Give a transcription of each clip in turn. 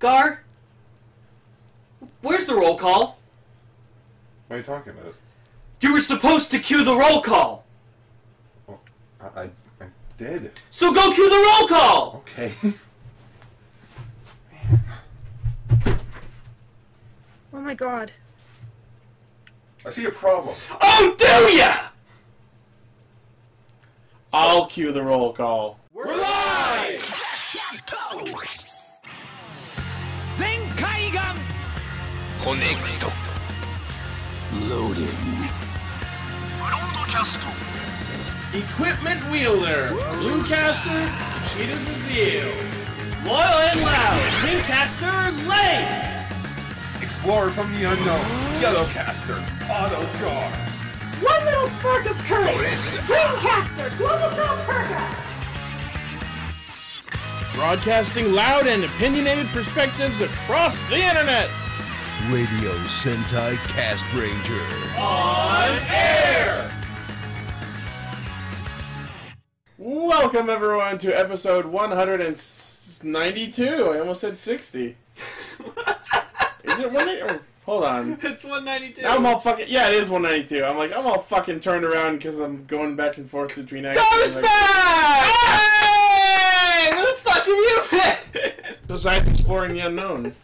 Gar? Where's the roll call? What are you talking about? You were supposed to cue the roll call! Well, I did. So go cue the roll call! Okay. Oh my god. I see a problem. Oh, do ya? I'll cue the roll call. We're live! Connect. Loading. Broadcast. Equipment wielder, Bluecaster, Cheetah's Zeal. Loyal and loud, Kingcaster, lay! Explorer from the unknown. Yellowcaster. Auto-jar. One little spark of courage. Dreamcaster, Global South Perga. Broadcasting loud and opinionated perspectives across the internet. Radio Sentai Castranger. On air! Welcome everyone to episode 192. I almost said 60. Is it 190? Hold on. It's 192. Now I'm all fucking... Yeah, it is 192. I'm like, I'm all fucking turned around because I'm going back and forth between... Ghostbusters! Hey! Where the fuck have you been? Besides exploring the unknown.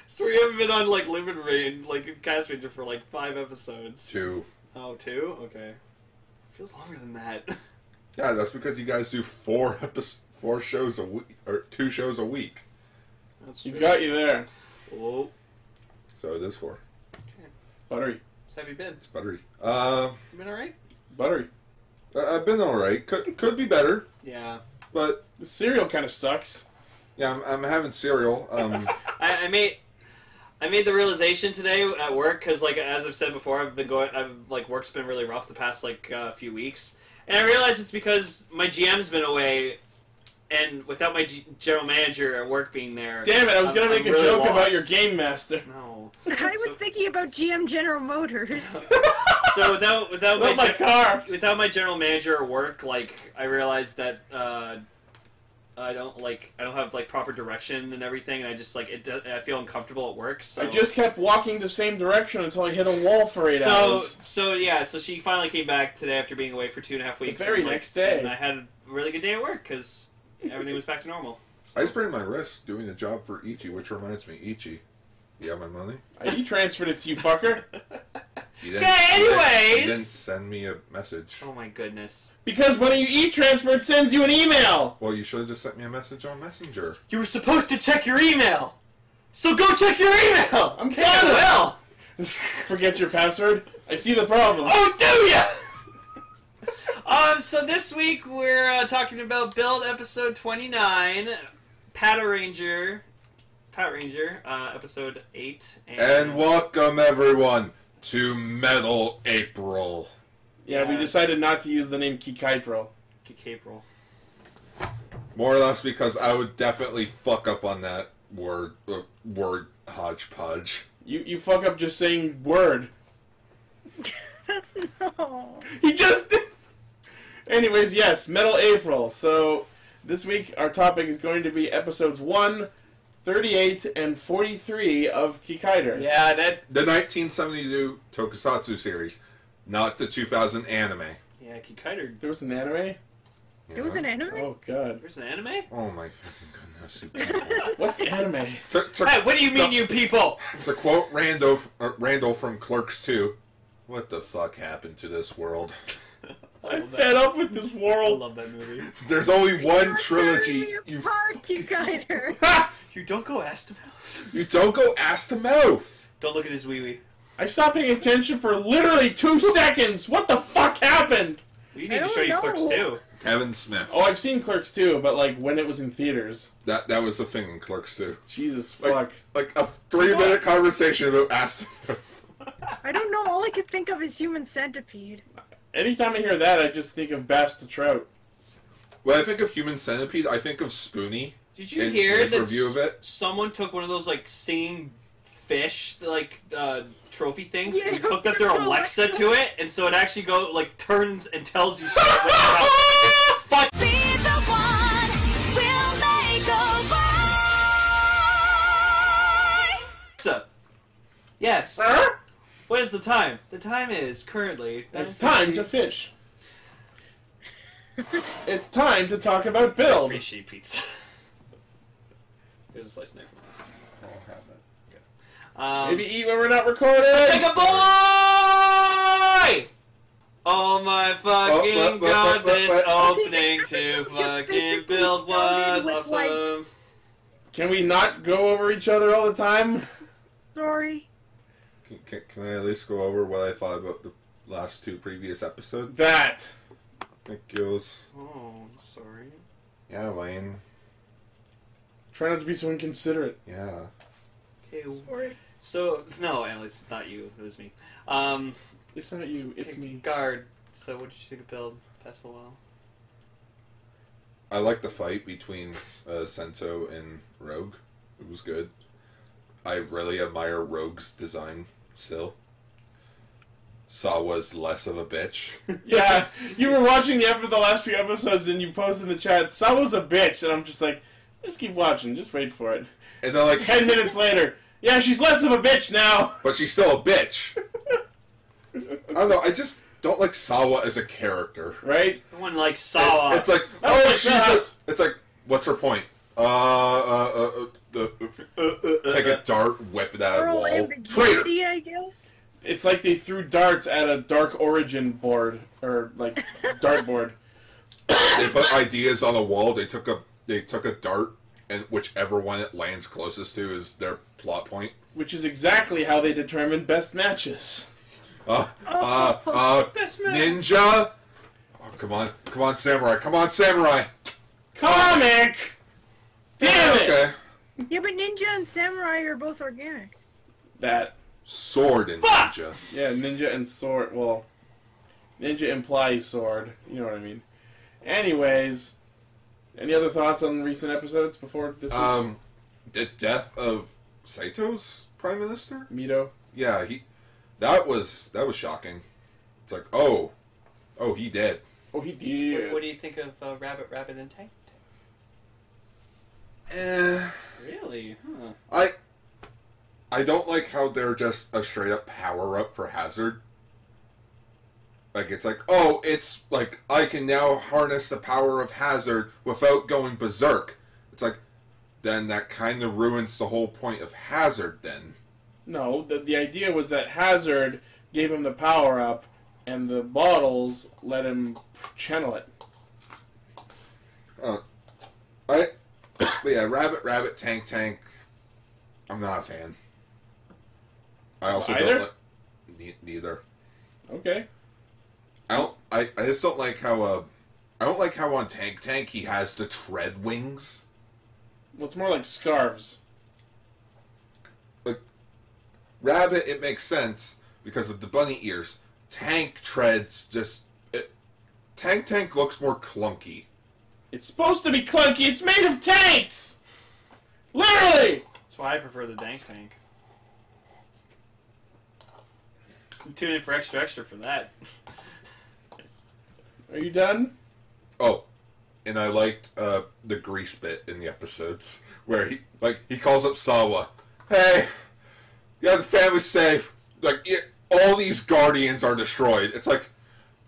So we haven't been on, like, Lupinranger, like, Castranger for, like, 5 episodes. 2. Oh, 2? Okay. Feels longer than that. Yeah, that's because you guys do 4 shows a week, or 2 shows a week. That's He's true. got you there. Oh. So it is 4. Okay. Buttery. So have you been? It's buttery. You been alright? Buttery. I've been alright. Could be better, Yeah. but The cereal kind of sucks. yeah, I'm having cereal. I made the realization today at work, because, like, as I've said before, work's been really rough the past, like, few weeks. And I realized it's because my GM's been away, and without my general manager at work being there... Damn it, I was going to make a really joke about lost. your game master. No. I was thinking about GM General Motors. So without Not my car. without my general manager at work, like, I realized that, I don't have, like, proper direction and everything, and I just, like, I feel uncomfortable at work, so... I just kept walking the same direction until I hit a wall for 8 hours. So she finally came back today after being away for 2.5 weeks. The very and, like, next day. And I had a really good day at work, because everything was back to normal. So. I sprained my wrist doing a job for Ichi, which reminds me, Ichi, you have my money? I transferred it to you, fucker. Anyways! You didn't send me a message. Oh my goodness. Because when you e-transfer, it sends you an email. Well, you should have just sent me a message on Messenger. You were supposed to check your email! So go check your email! I'm Yeah, gonna. well! Forgets your password. I see the problem. Oh, do ya? So this week we're talking about build episode 29, Patranger, episode 8. And welcome, everyone, to Metal April. Yeah, we decided not to use the name Kikaider. April. More or less because I would definitely fuck up on that word hodgepodge. You fuck up just saying word. That's no. He just did. Anyways, yes, Metal April. So this week our topic is going to be episodes 1, 38, and 43 of Kikaider. Yeah, that... The 1972 tokusatsu series, not the 2000 anime. Yeah, Kikaider. There was an anime? It was an anime? Oh, God. There's an anime? Oh my fucking goodness, you people. What's anime? Hey, what do you mean, you people? To quote Randall from Clerks 2, what the fuck happened to this world? I'm fed up with this I world. love that movie. There's only one trilogy. You part, Kikaider. You don't go ask him out. You don't go ass to mouth. Don't look at his wee-wee. I stopped paying attention for literally 2 seconds. What the fuck happened? We need to show you Clerks too. Kevin Smith. Oh, I've seen Clerks 2, but like when it was in theaters. That was the thing in Clerks 2. Jesus fuck. Like a 3-minute conversation about ass to mouth. I don't know. All I could think of is Human Centipede. Anytime I hear that, I just think of Bass the Trout. When I think of Human Centipede, I think of Spoonie. Did you in hear his that review of it. someone took one of those, like, singing fish, like, trophy things, Yeah, and hooked up their Alexa Alexa. to it, and so it actually turns and tells you shit when it's out. It's fuck. Be the one, we'll make a Alexa! Yes. Huh? What is the time? The time is currently... It's time to fish. It's time to talk about That's build. pretty shitty pizza. There's a slice in there. I'll have that. Maybe eat when we're not recording. Take a boy! Oh my fucking god, this opening to fucking build was awesome. Can we not go over each other all the time? Sorry. Can I at least go over what I thought about the last two previous episodes? That. It goes... Oh, sorry. Yeah, Lane. Try not to be so inconsiderate. Yeah. Okay, Sorry. so, no, Emily, it's not you, it was me. It's not you, it's me. Guard, so what did you think of build? Pass the while. I like the fight between Sento and Rogue. It was good. I really admire Rogue's design still. Sawa's less of a bitch. Yeah, you were watching the last few episodes and you posted in the chat, Sawa's a bitch, and I'm just like, just keep watching, just wait for it. And then like 10 minutes later, yeah, she's less of a bitch now. but she's still a bitch. I don't know, I just don't like Sawa as a character. Right? No one likes Sawa. It's like, I don't oh, like she's that. just, it's like, what's her point? Take a dart, whip it at a Moral wall. Traitor! ambiguity, I guess. It's like they threw darts at a Dark Origin board, or like dartboard. They put ideas on a wall, they took a dart, and whichever one it lands closest to is their plot point. Which is exactly how they determine best matches. Best man. Ninja! Oh, come on, Samurai, come on, Samurai! Comic! Damn it! Okay. Yeah, but ninja and samurai are both organic. That. Sword and Fuck! ninja. Yeah, ninja and sword. Well, ninja implies sword. You know what I mean. Anyways, any other thoughts on recent episodes before this week's? The death of Saito's prime minister? Mito? Yeah, that was shocking. It's like, oh, he dead. Oh, he did. What do you think of Rabbit, and Tank? Really? Huh. I don't like how they're just a straight up power up for Hazard. Like, it's like, oh, it's like, I can now harness the power of Hazard without going berserk. It's like, then that kind of ruins the whole point of Hazard then. No, the idea was that Hazard gave him the power up, and the bottles let him channel it. But yeah, Rabbit, Tank, I'm not a fan. I also Either? don't like... Neither. Okay. I just don't like how, I don't like how on Tank he has the tread wings. Well, it's more like scarves. Like, Rabbit, it makes sense because of the bunny ears. Tank treads just... Tank looks more clunky. It's supposed to be clunky. It's made of tanks! Literally! That's why I prefer the Dank Tank. Tune in for extra for that. Are you done? Oh, and I liked the grease bit in the episodes where he calls up Sawa. Hey, yeah, the family's safe. Like, all these guardians are destroyed. It's like,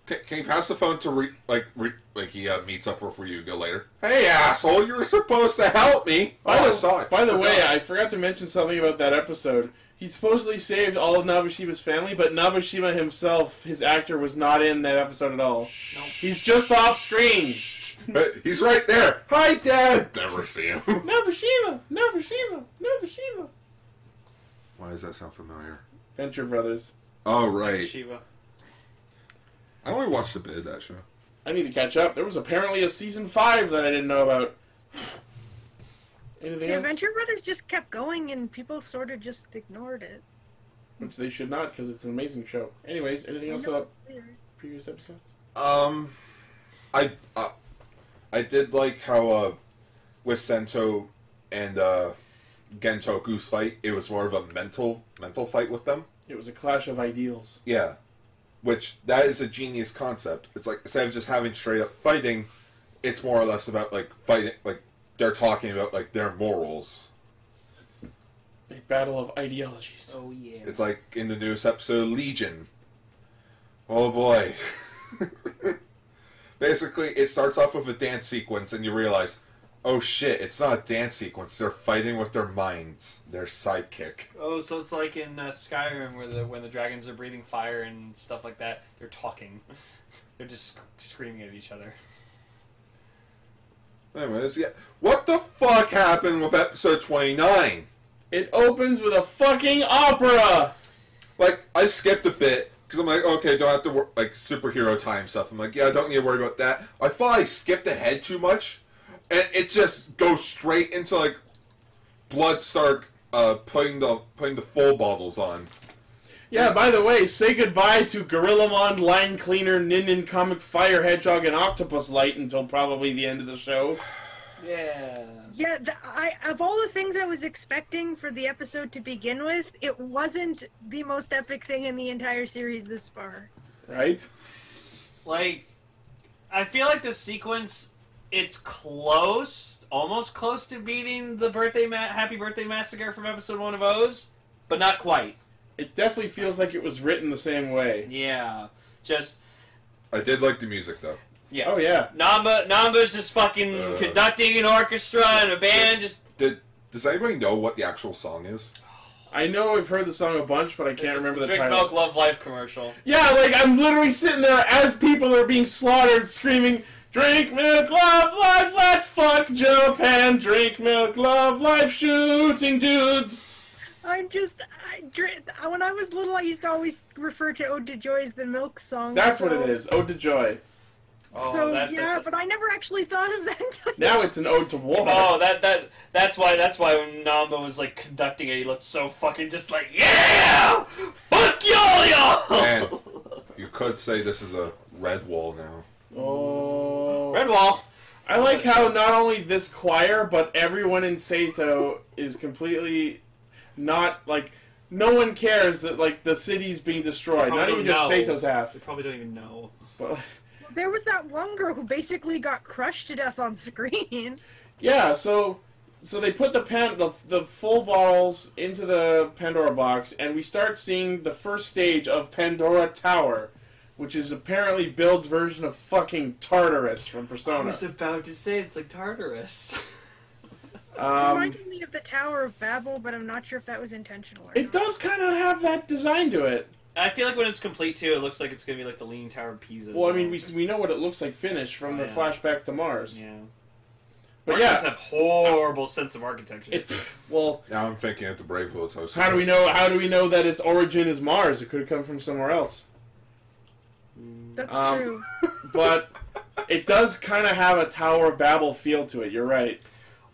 can you pass the phone to he meets up with Ryuga later. Hey, asshole, you were supposed to help me. By the way, I forgot to mention something about that episode. He supposedly saved all of Nabushima's family, but Nabashima himself, his actor, was not in that episode at all. Nope. He's just off screen. But he's right there. Hi, Dad. Never see him. Nabashima! Why does that sound familiar? Venture Brothers. Oh, right. Shiva. I only watched a bit of that show. I need to catch up. There was apparently a season 5 that I didn't know about. Anything The else? Adventure Brothers just kept going and people sort of just ignored it. Which they should not, because it's an amazing show. Anyways, anything else I know, about it's weird. previous episodes? I did like how with Sento and Gentoku's fight, it was more of a mental fight with them. It was a clash of ideals. Yeah. Which, that is a genius concept. It's like, instead of just having straight up fighting, it's more or less about, like, fighting, like, they're talking about, like, their morals. A battle of ideologies. Oh yeah. It's like in the newest episode, Legion. Oh boy. Basically, it starts off with a dance sequence, and you realize, oh shit, it's not a dance sequence. They're fighting with their minds. Their sidekick. Oh, so it's like in Skyrim where when the dragons are breathing fire and stuff like that, they're talking. They're just screaming at each other. Anyways, yeah. What the fuck happened with episode 29? It opens with a fucking opera! Like, I skipped a bit, because I'm like, okay, don't have to work, like, superhero time stuff. I'm like, yeah, I don't need to worry about that. I thought I skipped ahead too much, and it just goes straight into, like, Bloodstark, putting the full bottles on. Yeah, by the way, say goodbye to Gorillamon, Line Cleaner, Nin Comic, Fire Hedgehog, and Octopus Light until probably the end of the show. Yeah. Yeah, of all the things I was expecting for the episode to begin with, it wasn't the most epic thing in the entire series this far. Right? Like, I feel like this sequence, it's close, almost close to beating the Happy Birthday Massacre from episode 1 of O's, but not quite. It definitely feels like it was written the same way. Yeah. Just... I did like the music, though. Yeah. Oh, yeah. Namba's just fucking conducting an orchestra and a band, just... Does anybody know what the actual song is? I know I've heard the song a bunch, but I can't remember the Drink title. Milk, Love Life commercial. Yeah, like, I'm literally sitting there as people are being slaughtered, screaming, "Drink milk, love life, let's fuck Japan! Drink milk, love life, shooting dudes!" When I was little, I used to always refer to Ode to Joy as the milk song. That's what it is, Ode to Joy. Oh, So, that's but I never actually thought of that until Now it's an ode to war. Oh, that's why when Namba was like conducting it, he looked so fucking just like, yeah, fuck y'all. And you could say this is a red wall now. Oh. Red Wall. I like how not only this choir, but everyone in Sato is completely not, like, no one cares that, like, the city's being destroyed. Not even just Sato's half. They probably don't even know. But, there was that one girl who basically got crushed to death on screen. yeah, so they put the full bottles into the Pandora box, and we start seeing the first stage of Pandora Tower, which is apparently Build's version of fucking Tartarus from Persona. I was about to say it's like Tartarus. It reminded me of the Tower of Babel, but I'm not sure if that was intentional or It not. does kind of have that design to it. I feel like when it's complete too, it looks like it's gonna be like the Leaning Tower of Pisa. Well, I mean, we know what it looks like finished from the Yeah. flashback to Mars. Yeah. But Martians yeah, have horrible sense of architecture. well, Now I'm thinking of the Brave Little Toast. how do we know that its origin is Mars? It could have come from somewhere else. That's Um, true. But it does kind of have a Tower of Babel feel to it. You're right.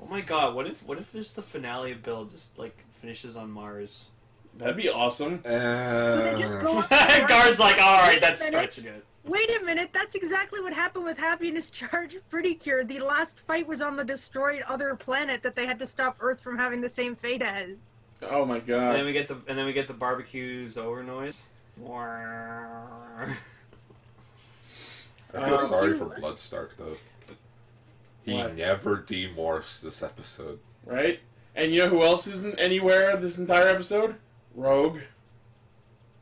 Oh my god, what if this the finale of Build just like finishes on Mars? That'd be awesome. They just go up to Mars. Gar's like, alright, that's Wait a minute. stretching it. Wait a minute, that's exactly what happened with Happiness Charge Pretty Cure. The last fight was on the destroyed other planet that they had to stop Earth from having the same fate as. Oh my And god. then we get the barbecues over noise. I feel sorry for Bloodstark, though. He Why? never demorphs this episode. Right? And you know who else isn't anywhere this entire episode? Rogue.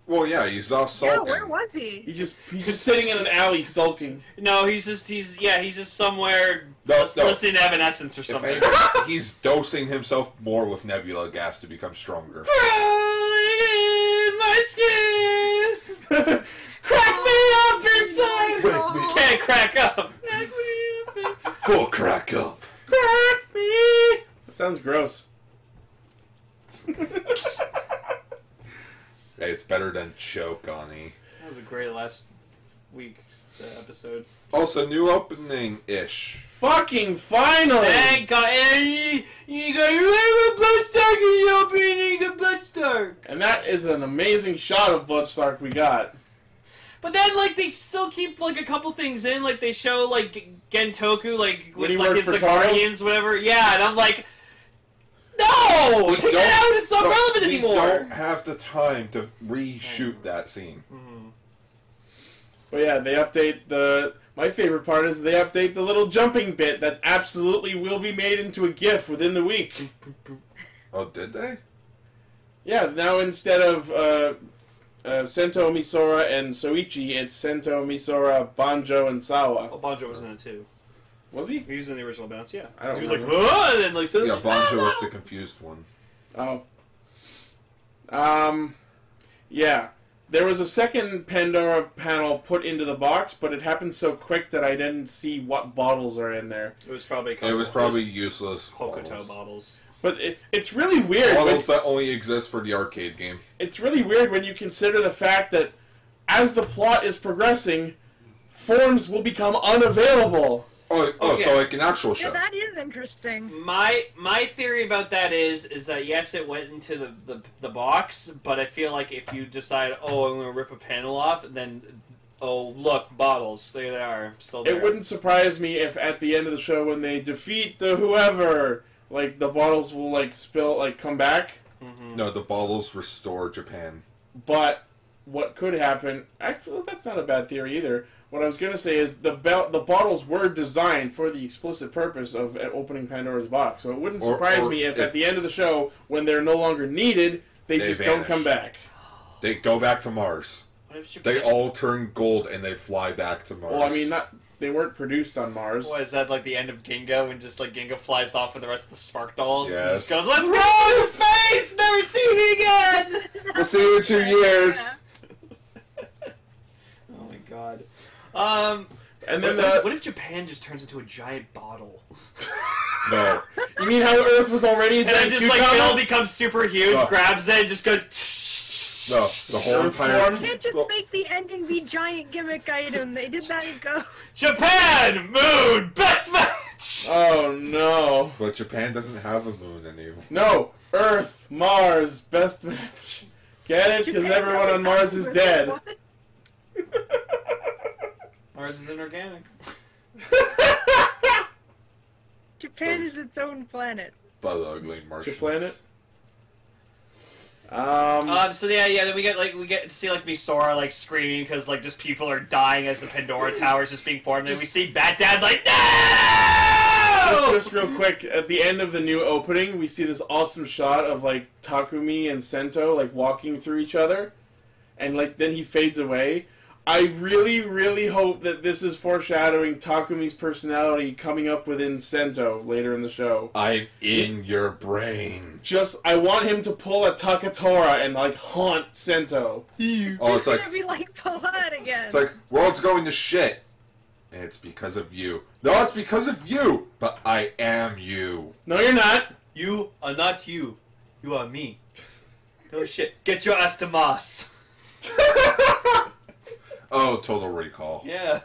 Well, yeah, he's off sulking. Yeah, where was he? He's just sitting in an alley sulking. No, he's just somewhere No. listening to Evanescence or If something. anything, he's dosing himself more with nebula gas to become stronger. My skin! Crack me up inside! Wake me Can't crack up! Crack me up! Full crack up. Crack me! That sounds gross. Hey, it's better than choke, Ani. That was a great last week's episode. Also, new opening-ish. Fucking finally! Thank God! Hey, you got your Bloodstark in the opening, you got Bloodstark! And that is an amazing shot of Bloodstark we got. But then, like, they still keep, like, a couple things in. Like, they show, like, Gentoku, like, When he with, like, works his, for the Taro? Guardians, whatever. Yeah, and I'm like, no! We Take don't- it out! It's not relevant we anymore! don't have the time to reshoot that scene. But yeah, they update my favorite part is they update the little jumping bit that absolutely will be made into a GIF within the week. Oh, did they? Yeah, now instead of Sento, Misora, and Soichi, it's Sento, Misora, Banjo, and Sawa. Well, Banjo was in it too. Was he? He was in the original bounce, yeah. I don't He was like, remember. "Huh," and then like says, Yeah, Banjo was the confused one. Oh. Yeah. There was a second Pandora panel put into the box, but it happened so quick that I didn't see what bottles are in there. It was probably Useless Hokuto bottles. But it's really weird. Bottles that only exist for the arcade game. It's really weird when you consider the fact that as the plot is progressing, forms will become unavailable. Okay. So like an actual show. Yeah, that is interesting. My theory about that is that yes, it went into the box, but I feel like if you decide, oh, I'm going to rip a panel off, then, oh, look, bottles, there they are, still there. It wouldn't surprise me if at the end of the show, when they defeat the whoever, like, the bottles will, like, come back. Mm-hmm. No, the bottles restore Japan. But what could happen, actually, that's not a bad theory either. What I was going to say is the bottles were designed for the explicit purpose of opening Pandora's box. So it wouldn't surprise me if at the end of the show, when they're no longer needed, they just vanish. don't come back. They go back to Mars. They all turn gold and they fly back to Mars. Well, I mean, they weren't produced on Mars. What, is that like the end of Ginga, when just like Ginga flies off with the rest of the Spark Dolls? Yes. And just goes, let's go to space! Never see me again! We'll see you in 2 years. Oh my god. And then what if Japan just turns into a giant bottle? No. You mean how Earth was already a And then giant just like cucumber? Phil becomes super huge, No. grabs it, and just goes. No, the whole Earth entire... form? You can't just make the ending be giant gimmick item. They did that in Go. Japan Moon Best Match. Oh no. But Japan doesn't have a moon anymore. No, Earth, Mars, best match. Get it? Because Japan everyone doesn't on Mars have is to- dead. What? Mars is inorganic. Japan is its own planet. By the ugly Martians. planet? So yeah, then we get to see like Misora like screaming because like just people are dying as the Pandora Tower is just being formed, and we see Bat Dad like no. Just real quick, at the end of the new opening, we see this awesome shot of like Takumi and Sento like walking through each other, and like then he fades away. I really, really hope that this is foreshadowing Takumi's personality coming up within Sento later in the show. I'm in your brain. I want him to pull a Takatora and like haunt Sento. Oh, it's It's like gonna be like Palad again. it's like world's going to shit. And it's because of you. No, it's because of you. But I am you. No, you're not. You are not you. You are me. No shit. Get your ass to Mars. Oh, Total Recall. Yeah.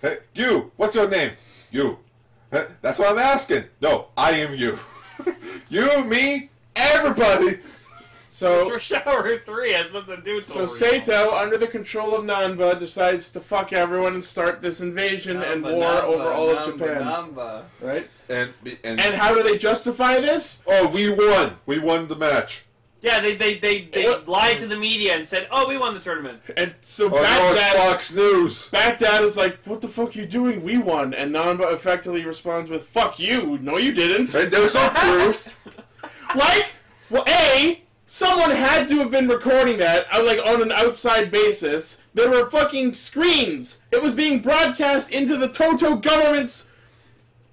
Hey, you! What's your name? You. That's what I'm asking. No, I am you. You, me, everybody! That's So, for Shower 3 has nothing to do with so Total Recall. Sato, under the control of Nanba, decides to fuck everyone and start this invasion and war over all of Japan. Right? And And how do they justify this? oh, we won. We won the match. Yeah, they lied to the media and said, "Oh, we won the tournament." And so Oh, no, it's Baghdad, Fox News. Baghdad is like, "What the fuck are you doing? We won." And Nanba effectively responds with, "Fuck you! No, you didn't." And there's no proof. Like, well, someone had to have been recording that, like, on an outside basis. There were fucking screens. It was being broadcast into the Toto government's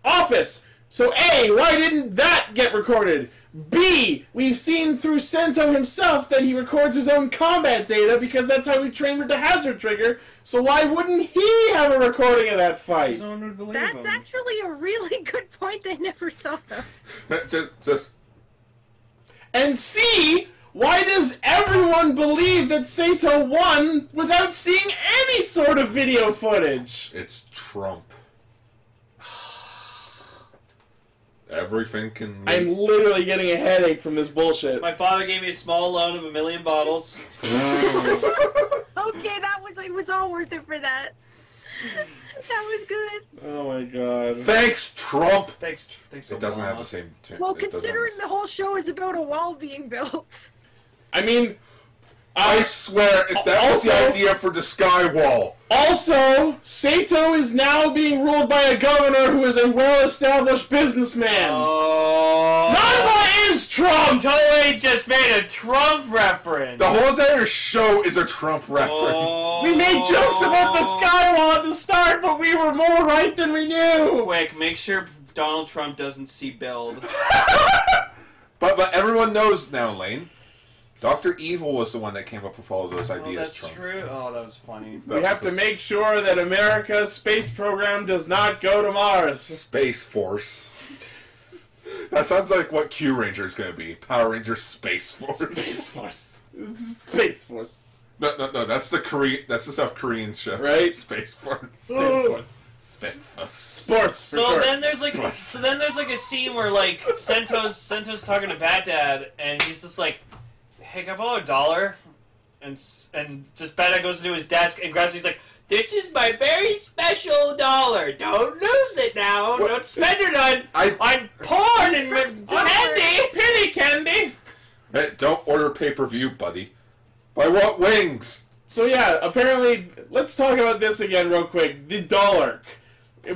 office. So, A, why didn't that get recorded? B, we've seen through Sento himself that he records his own combat data because that's how he trained with the hazard trigger. So why wouldn't he have a recording of that fight? That's actually a really good point I never thought of. just And C, why does everyone believe that Sato won without seeing any sort of video footage? it's Trump. Everything can. I'm literally getting a headache from this bullshit. My father gave me a small loan of 1 million bottles. Okay, it was all worth it for that. That was good. Oh my god. Thanks, Trump. Thanks. It doesn't have the same. Well, it doesn't considering have the whole show is about a wall being built. I mean, I swear, if that was the Also- idea for the sky wall. also, Sato is now being ruled by a governor who is a well-established businessman. Oh. Nanba is Trump! Toei just made a Trump reference. The whole entire show is a Trump reference. Oh. We made jokes about the skywall at the start, but we were more right than we knew. Quick, make sure Donald Trump doesn't see build. But everyone knows now, Lane. Dr. Evil was the one that came up with all of those ideas. Oh, that's Trump. true. Oh, that was funny. We have to make sure that America's space program does not go to Mars. Space Force. That sounds like what Q Ranger is going to be. Power Ranger Space Force. Space Force. Space Force. No. That's the Korean. That's the South Korean show, Right? Space Force. Space Force. Space Force. Sports. So then there's like a scene where like Sento's talking to Bat Dad, and he's just like, "Hey, can I borrow $1?" And just Bat Dad goes to his desk and grabs it. He's like, "This is my very special dollar. Don't lose it now. What? Don't spend it on porn and candy, penny candy." Hey, don't order pay-per-view, buddy. By what wings? So yeah, apparently, let's talk about this again real quick. The Dollark,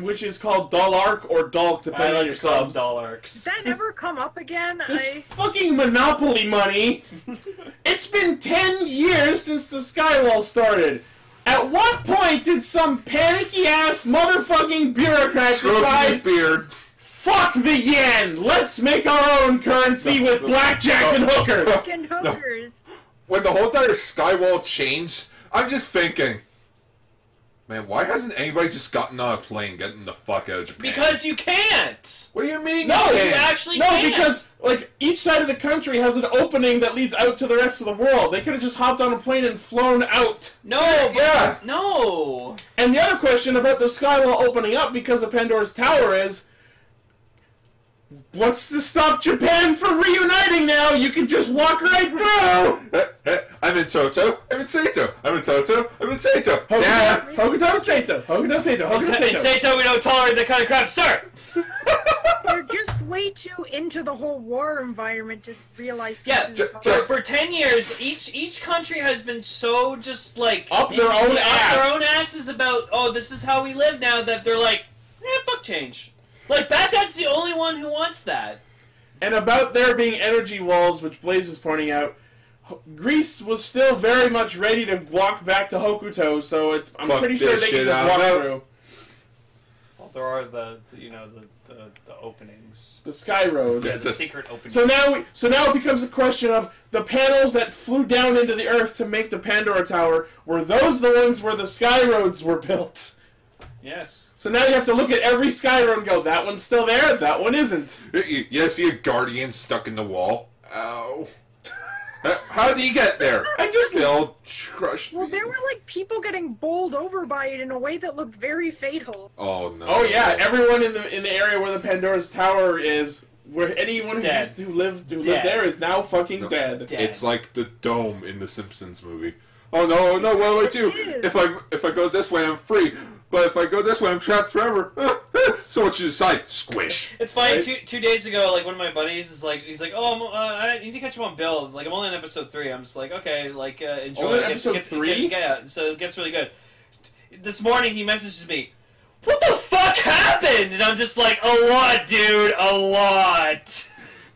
which is called Dollark or Dolk, depending on your subs. Did $1. that ever come up again? This fucking Monopoly money! It's been 10 years since the Skywall started. At what point did some panicky-ass motherfucking bureaucrat Stroke decide, his beard. fuck the yen, let's make our own currency with blackjack and hookers? Fucking hookers. When the whole entire Skywall changed, I'm just thinking, man, why hasn't anybody just gotten on a plane getting the fuck out of Japan? Because you can't. What do you mean? No, you You can't? actually No, can't. because, like, each side of the country has an opening that leads out to the rest of the world. They could have just hopped on a plane and flown out. No, Yeah. no. And the other question about the Skywall opening up because of Pandora's Tower is, what's to stop Japan from reuniting now? You can just walk right through! I'm in Toto. I'm in Sato. I'm in Toto. I'm in Sato. Yeah. Hokuto Sato. Hokuto Sato. Hokuto In Sato. Sato, we don't tolerate that kind of crap, sir. They're just way too into the whole war environment to realize. Yeah, this is just- for 10 years, each country has been so just like Up their own ass. up their own asses about, oh, this is how we live now, that they're like, fuck change. Like, Bat Dad's the only one who wants that. And about there being energy walls, which Blaze is pointing out, Greece was still very much ready to walk back to Hokuto, so I'm Fuck pretty sure this they can shit just out walk now. through. Well, there are the openings. The Sky Road. Yeah. There's a secret opening. So now it becomes a question of the panels that flew down into the earth to make the Pandora Tower, were those the ones where the Sky Roads were built? Yes. So now you have to look at every Sky Road and go, that one's still there, that one isn't. You see a guardian stuck in the wall? Ow. How did he get there? I just They'll crush Well, me. there were like people getting bowled over by it in a way that looked very fatal. Oh no. Oh yeah, everyone in the area where the Pandora's Tower is, where anyone who Dead. used to live Dead. there is now fucking dead. Dead. It's like the dome in the Simpsons movie. Oh no, what do I do? It is. If I go this way, I'm free. But if I go this way, I'm trapped forever. So what you decide? Squish. It's funny. Right? Two days ago, like one of my buddies is like, he's like, "Oh, I need to catch up on Build. Like I'm only on episode 3. I'm just like, okay, like enjoy. Only on It episode 3? Yeah, so it gets really good. This morning he messages me, "What the fuck happened?" And I'm just like, "A lot, dude, a lot."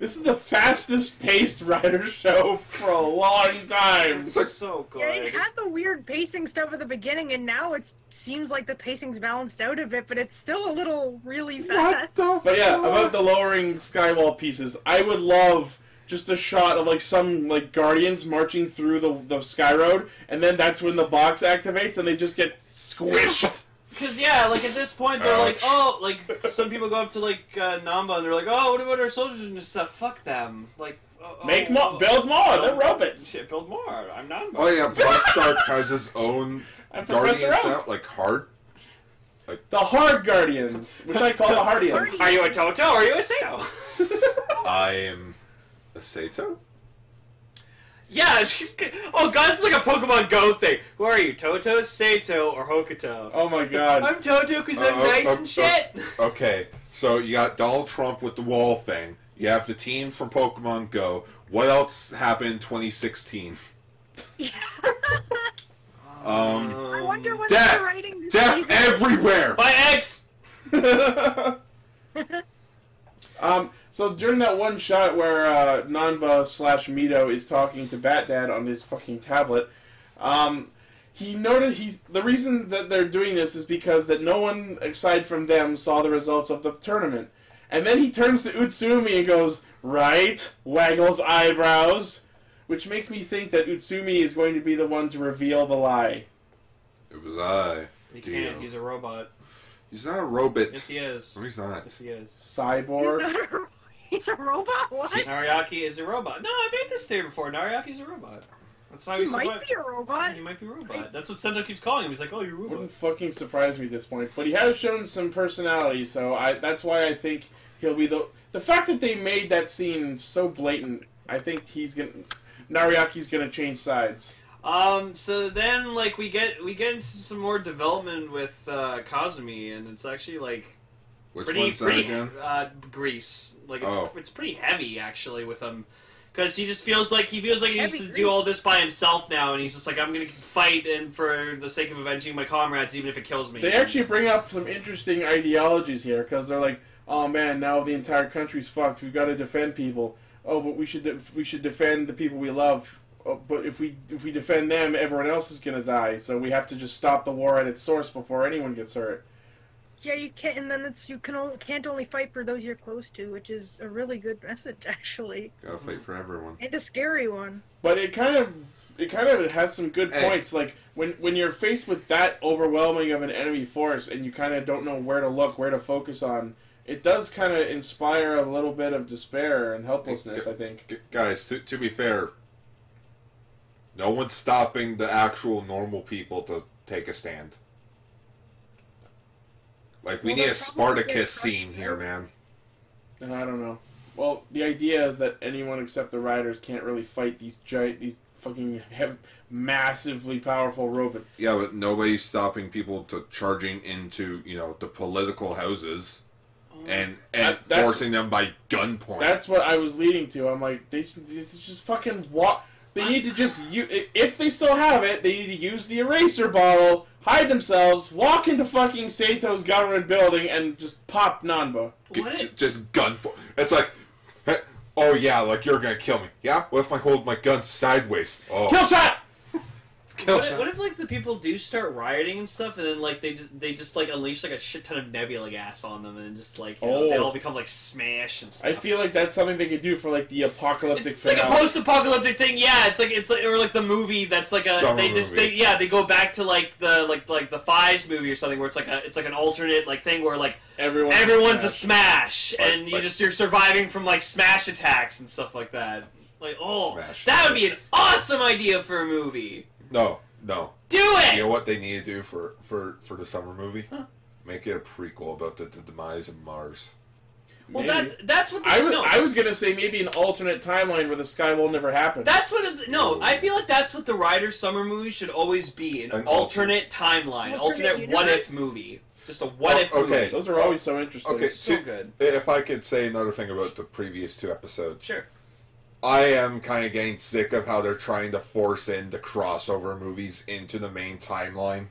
This is the fastest paced writer show for a long time. It's so Yeah, it good. had the weird pacing stuff at the beginning, and now it seems like the pacing's balanced out a bit, but it's still a little really fast. But yeah, about the lowering skywall pieces, I would love just a shot of like some like guardians marching through the sky road, and then that's when the box activates and they just get squished. Because yeah, like at this point they're like, Ouch. oh, like some people go up to like Namba and they're like, oh, what about our soldiers and stuff? Fuck them. Like, Make more, build more. They're robots. Shit, build more. I'm Namba. Oh yeah, Blackstark has his own I'm Professor guardians Oak. out, like hard. The hard guardians, which I call the hardians. Are you a Toto or are you a Sato? I am a Sato. Yeah. Oh god, this is like a Pokemon Go thing. Who are you, Toto, Sato, or Hokuto? Oh my god. I'm Toto because I'm nice and shit. Okay, so you got Donald Trump with the wall thing. You have the team from Pokemon Go. What else happened in 2016? I wonder when Death! they're writing this Death season. everywhere! My ex. So during that one shot where Nanba/Mito is talking to Bat Dad on his fucking tablet, he noted the reason that they're doing this is because that no one aside from them saw the results of the tournament. And then he turns to Utsumi and goes, "Right?" Waggles eyebrows, which makes me think that Utsumi is going to be the one to reveal the lie. It was I. He can't. He's a robot. He's not a robot. Yes, he is. No, he's not. Yes, he is. Cyborg. He's a robot? What? Nariaki is a robot. No, I made this theory before. Nariaki's a robot. That's why He we might be a robot. He might be a robot. That's what Sento keeps calling him. He's like, "Oh, you're a robot." Wouldn't fucking surprise me at this point. But he has shown some personality, so that's why I think he'll be the fact that they made that scene so blatant. I think Nariaki's gonna change sides. So then, like, we get into some more development with Kazumi, and it's actually like Which pretty one's that again? Grease. Like, Oh. it's pretty heavy actually with him, because he feels like he needs Heavy to Grease. do all this by himself now, and he's just like, I'm gonna fight, and for the sake of avenging my comrades, even if it kills me. They actually bring up some interesting ideologies here, because they're like, "Oh man, now the entire country's fucked. We've got to defend people. Oh, but we should defend the people we love. Oh, but if we defend them, everyone else is gonna die. So we have to just stop the war at its source before anyone gets hurt." Yeah, you can't, and then can't only fight for those you're close to, which is a really good message, actually, Gotta fight for everyone. and a scary one. But it kind of has some good Hey. points. Like when you're faced with that overwhelming of an enemy force, and you kind of don't know where to look, where to focus on, it does kind of inspire a little bit of despair and helplessness. I think. Guys, to be fair, no one's stopping the actual normal people to take a stand. Like, we Well, need a they're probably Spartacus getting scene here, man. I don't know. Well, the idea is that anyone except the riders can't really fight these fucking massively powerful robots. Yeah, but nobody's stopping people to charging into, the political houses and That's- forcing them by gunpoint. That's what I was leading to. I'm like, they just fucking walk. They need to just if they still have it, they need to use the eraser bottle, hide themselves, walk into fucking Sato's government building, and just pop Nanba. Just gunpoint. It's like, hey, oh yeah, like you're gonna kill me. Yeah? What if I hold my gun sideways? Oh. Kill shot! Kill What shot. if like the people do start rioting and stuff, and then like they just like unleash like a shit ton of nebula gas on them, and just like they all become like smash and stuff. I feel like that's something they could do for like the apocalyptic It's like a finale. post-apocalyptic thing, yeah. It's like or like the movie that's like a Summer they movie. they go back to like the Fies movie or something where it's like an alternate like thing where like everyone's a smash and you're surviving from like smash attacks and stuff like that. Like that would be an awesome idea for a movie. No. Do it. You know what they need to do for the summer movie? Huh? Make it a prequel about the demise of Mars. Well, Maybe. that's what this I was gonna say maybe an alternate timeline where the sky will never happen. That's what I feel like that's what the Riders summer movie should always be, an alternate timeline, alternate what if movie. Just a what if movie. Those are always so interesting. Okay, so good. If I could say another thing about the previous two episodes. Sure. I am kind of getting sick of how they're trying to force in the crossover movies into the main timeline.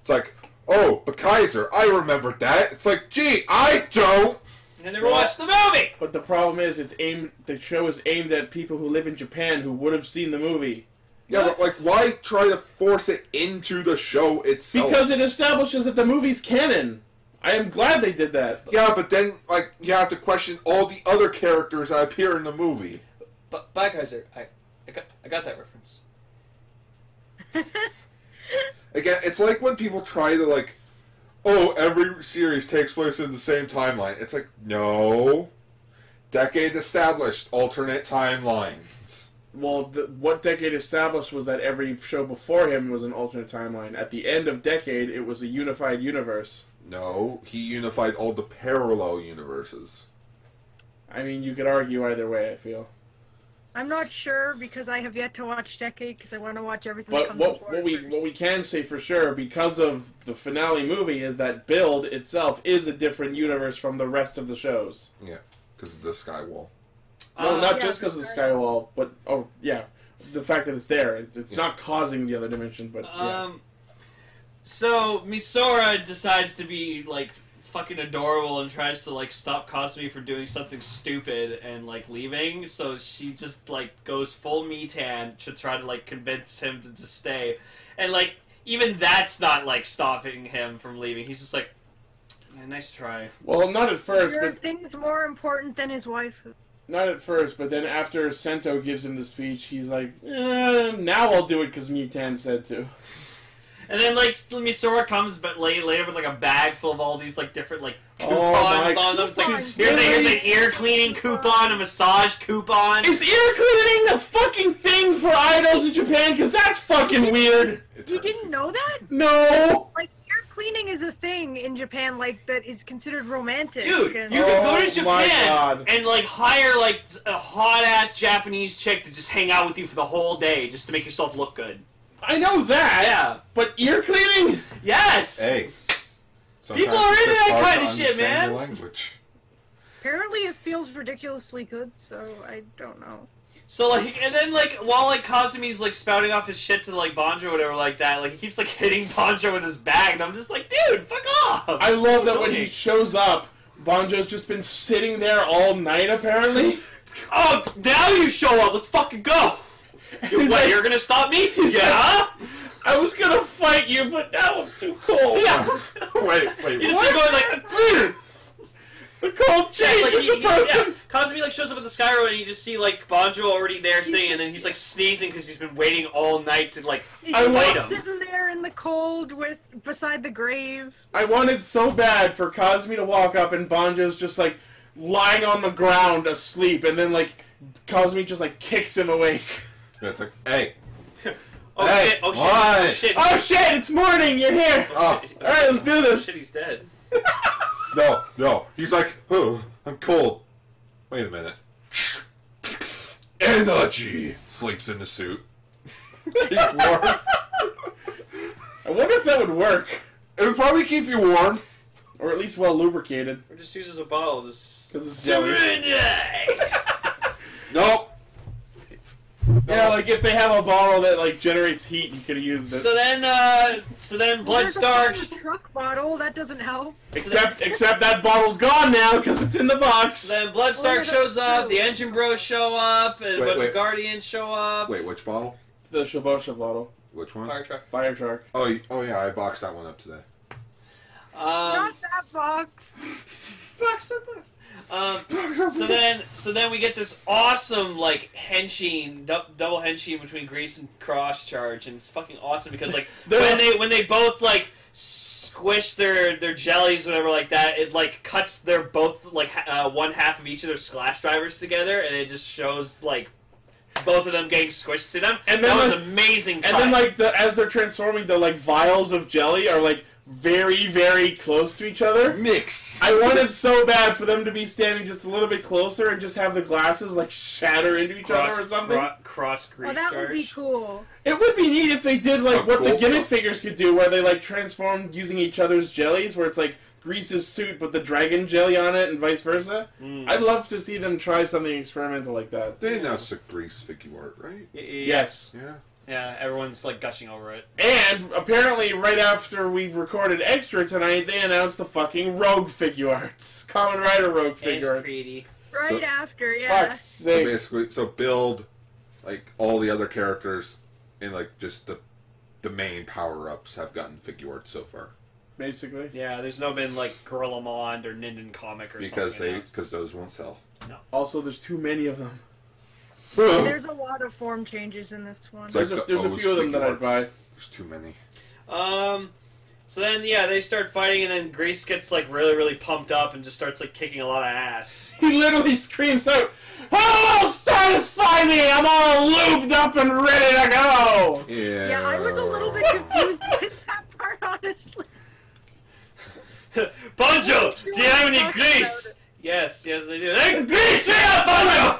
It's like, oh, but Kaiser, I remembered that. It's like, gee, I don't. I never watched the movie. But the problem is, the show is aimed at people who live in Japan who would have seen the movie. Yeah, but like, why try to force it into the show itself? Because it establishes that the movie's canon. I am glad they did that. Yeah, but then, like, you have to question all the other characters that appear in the movie. But bye, Kaiser. I got that reference. Again, it's like when people try to, like, oh, every series takes place in the same timeline. It's like, no. Decade established, alternate timelines. Well, what Decade established was that every show before him was an alternate timeline. At the end of Decade, it was a unified universe. No, he unified all the parallel universes. I mean, you could argue either way, I feel. I'm not sure because I have yet to watch Decade because I want to watch everything But that comes before what it we can say for sure, because of the finale movie, is that Build itself is a different universe from the rest of the shows. Yeah, because of the Skywall. No, not yeah, just because of for Skywall, but the fact that it's there. It's not causing the other dimension, but yeah. So Misora decides to be like fucking adorable and tries to like stop Kasumi from doing something stupid and like leaving. So she just like goes full Mitan to try to like convince him to stay, and like even that's not like stopping him from leaving. He's just like, yeah, nice try. Well, not at first, There are but things more important than his wife. not at first. But then after Sento gives him the speech, he's like, now I'll do it because Mitan said to. And then like Misora comes, but later with like a bag full of all these like different like coupons Oh, my on them. It's like coupons. here's an ear cleaning coupon, a massage coupon. Is ear cleaning a fucking thing for idols in Japan? Because that's fucking weird. You didn't know that? No. Like, ear cleaning is a thing in Japan, like, that is considered romantic. Dude, and- you can go to my Japan God. and like hire like a hot ass Japanese chick to just hang out with you for the whole day just to make yourself look good. I know that. Yeah. But ear cleaning? Yes. Hey. People Sometimes are it's into just that hard kind to of shit, understand man. the language. Apparently it feels ridiculously good, so I don't know. So like, and then like while like Kazumi's like spouting off his shit to like Banjo or whatever like that, like he keeps like hitting Banjo with his bag, and I'm just like, dude, fuck off. I It's love so that when he annoying. shows up, Banjo's just been sitting there all night, apparently. Oh, now you show up. Let's fucking go. He's like, You're gonna stop me? He's Yeah. I was gonna fight you, but now I'm too cold. Yeah. Wait, You just what? keep going like. The cold changes a person. Kazumi like shows up at the Sky Road and you just see like Banjo already there singing, and then he's like sneezing because he's been waiting all night to like I fight was him. Sitting there in the cold beside the grave. I wanted so bad for Kazumi to walk up and Banjo's just like lying on the ground asleep, and then like Kazumi just like kicks him awake. Yeah, it's like, hey. Oh Hey, shit! Oh shit! why? Oh shit! Oh shit! It's morning. You're here. Oh, All right, let's do Oh this. shit! He's dead. no. He's like, oh, I'm cold. Wait a minute. Energy. Sleeps in the suit. Keep warm. I wonder if that would work, It would probably keep you warm. or at least well lubricated. Or just uses a bottle. Just 'Cause it's jelly. Nope. Yeah, like if they have a bottle that like generates heat, you could have used it. So then There's a Bloodstar. fucking truck bottle, that doesn't help. Except that bottle's gone now because it's in the box. Then Bloodstar shows up. The Engine Bros show up, and a bunch of Guardians show up. Wait, which bottle? The Shibosha bottle, Which one? Fire truck. fire truck. Oh yeah, I boxed that one up today. Not that box. Box. So then we get this awesome like henshin, double henshin between Grease and Cross Charge, and it's fucking awesome because like when they both like squish their jellies, whatever like that, it like cuts their both like one half of each of their Slash drivers together, and it just shows like both of them getting squished to them. And then, that was like- amazing. And then like as they're transforming, the like vials of jelly are like very, very close to each other. Mix. I wanted so bad for them to be standing just a little bit closer and just have the glasses like shatter into each other or something. Cross Grease Oh, that Charge. would be cool. It would be neat if they did like Oh, what the cool. gimmick figures could do, where they like transformed using each other's jellies, where it's like Grease's suit but the dragon jelly on it and vice versa. I'd love to see them try something experimental like that. They announced a Grease figure art, right? Yes. Yeah. Yeah, everyone's like gushing over it. And apparently, right after we recorded Extra tonight, they announced the fucking Rogue figure arts. Kamen Rider Rogue figure It's arts. pretty. Right So- after, yeah. Fuck's So sake. basically, build like all the other characters and like just the main power ups have gotten figure art so far Basically. Yeah, there's no been like Gorilla Mond or Ninden Comic or because something. announced. those won't sell. Also, there's too many of them. There's a lot of form changes in this one. It's like There's a the few of them figure that I'd arts. buy. There's too many. So then yeah, they start fighting, and then Grease gets like really, really pumped up and just starts like kicking a lot of ass. He literally screams out, "Oh, satisfy me! I'm all lubed up and ready to go!" Yeah. Yeah, I was a little bit confused with that part, honestly. Banjo, do you have any Talk grease? Yes, I do. Hey, grease here, Banjo!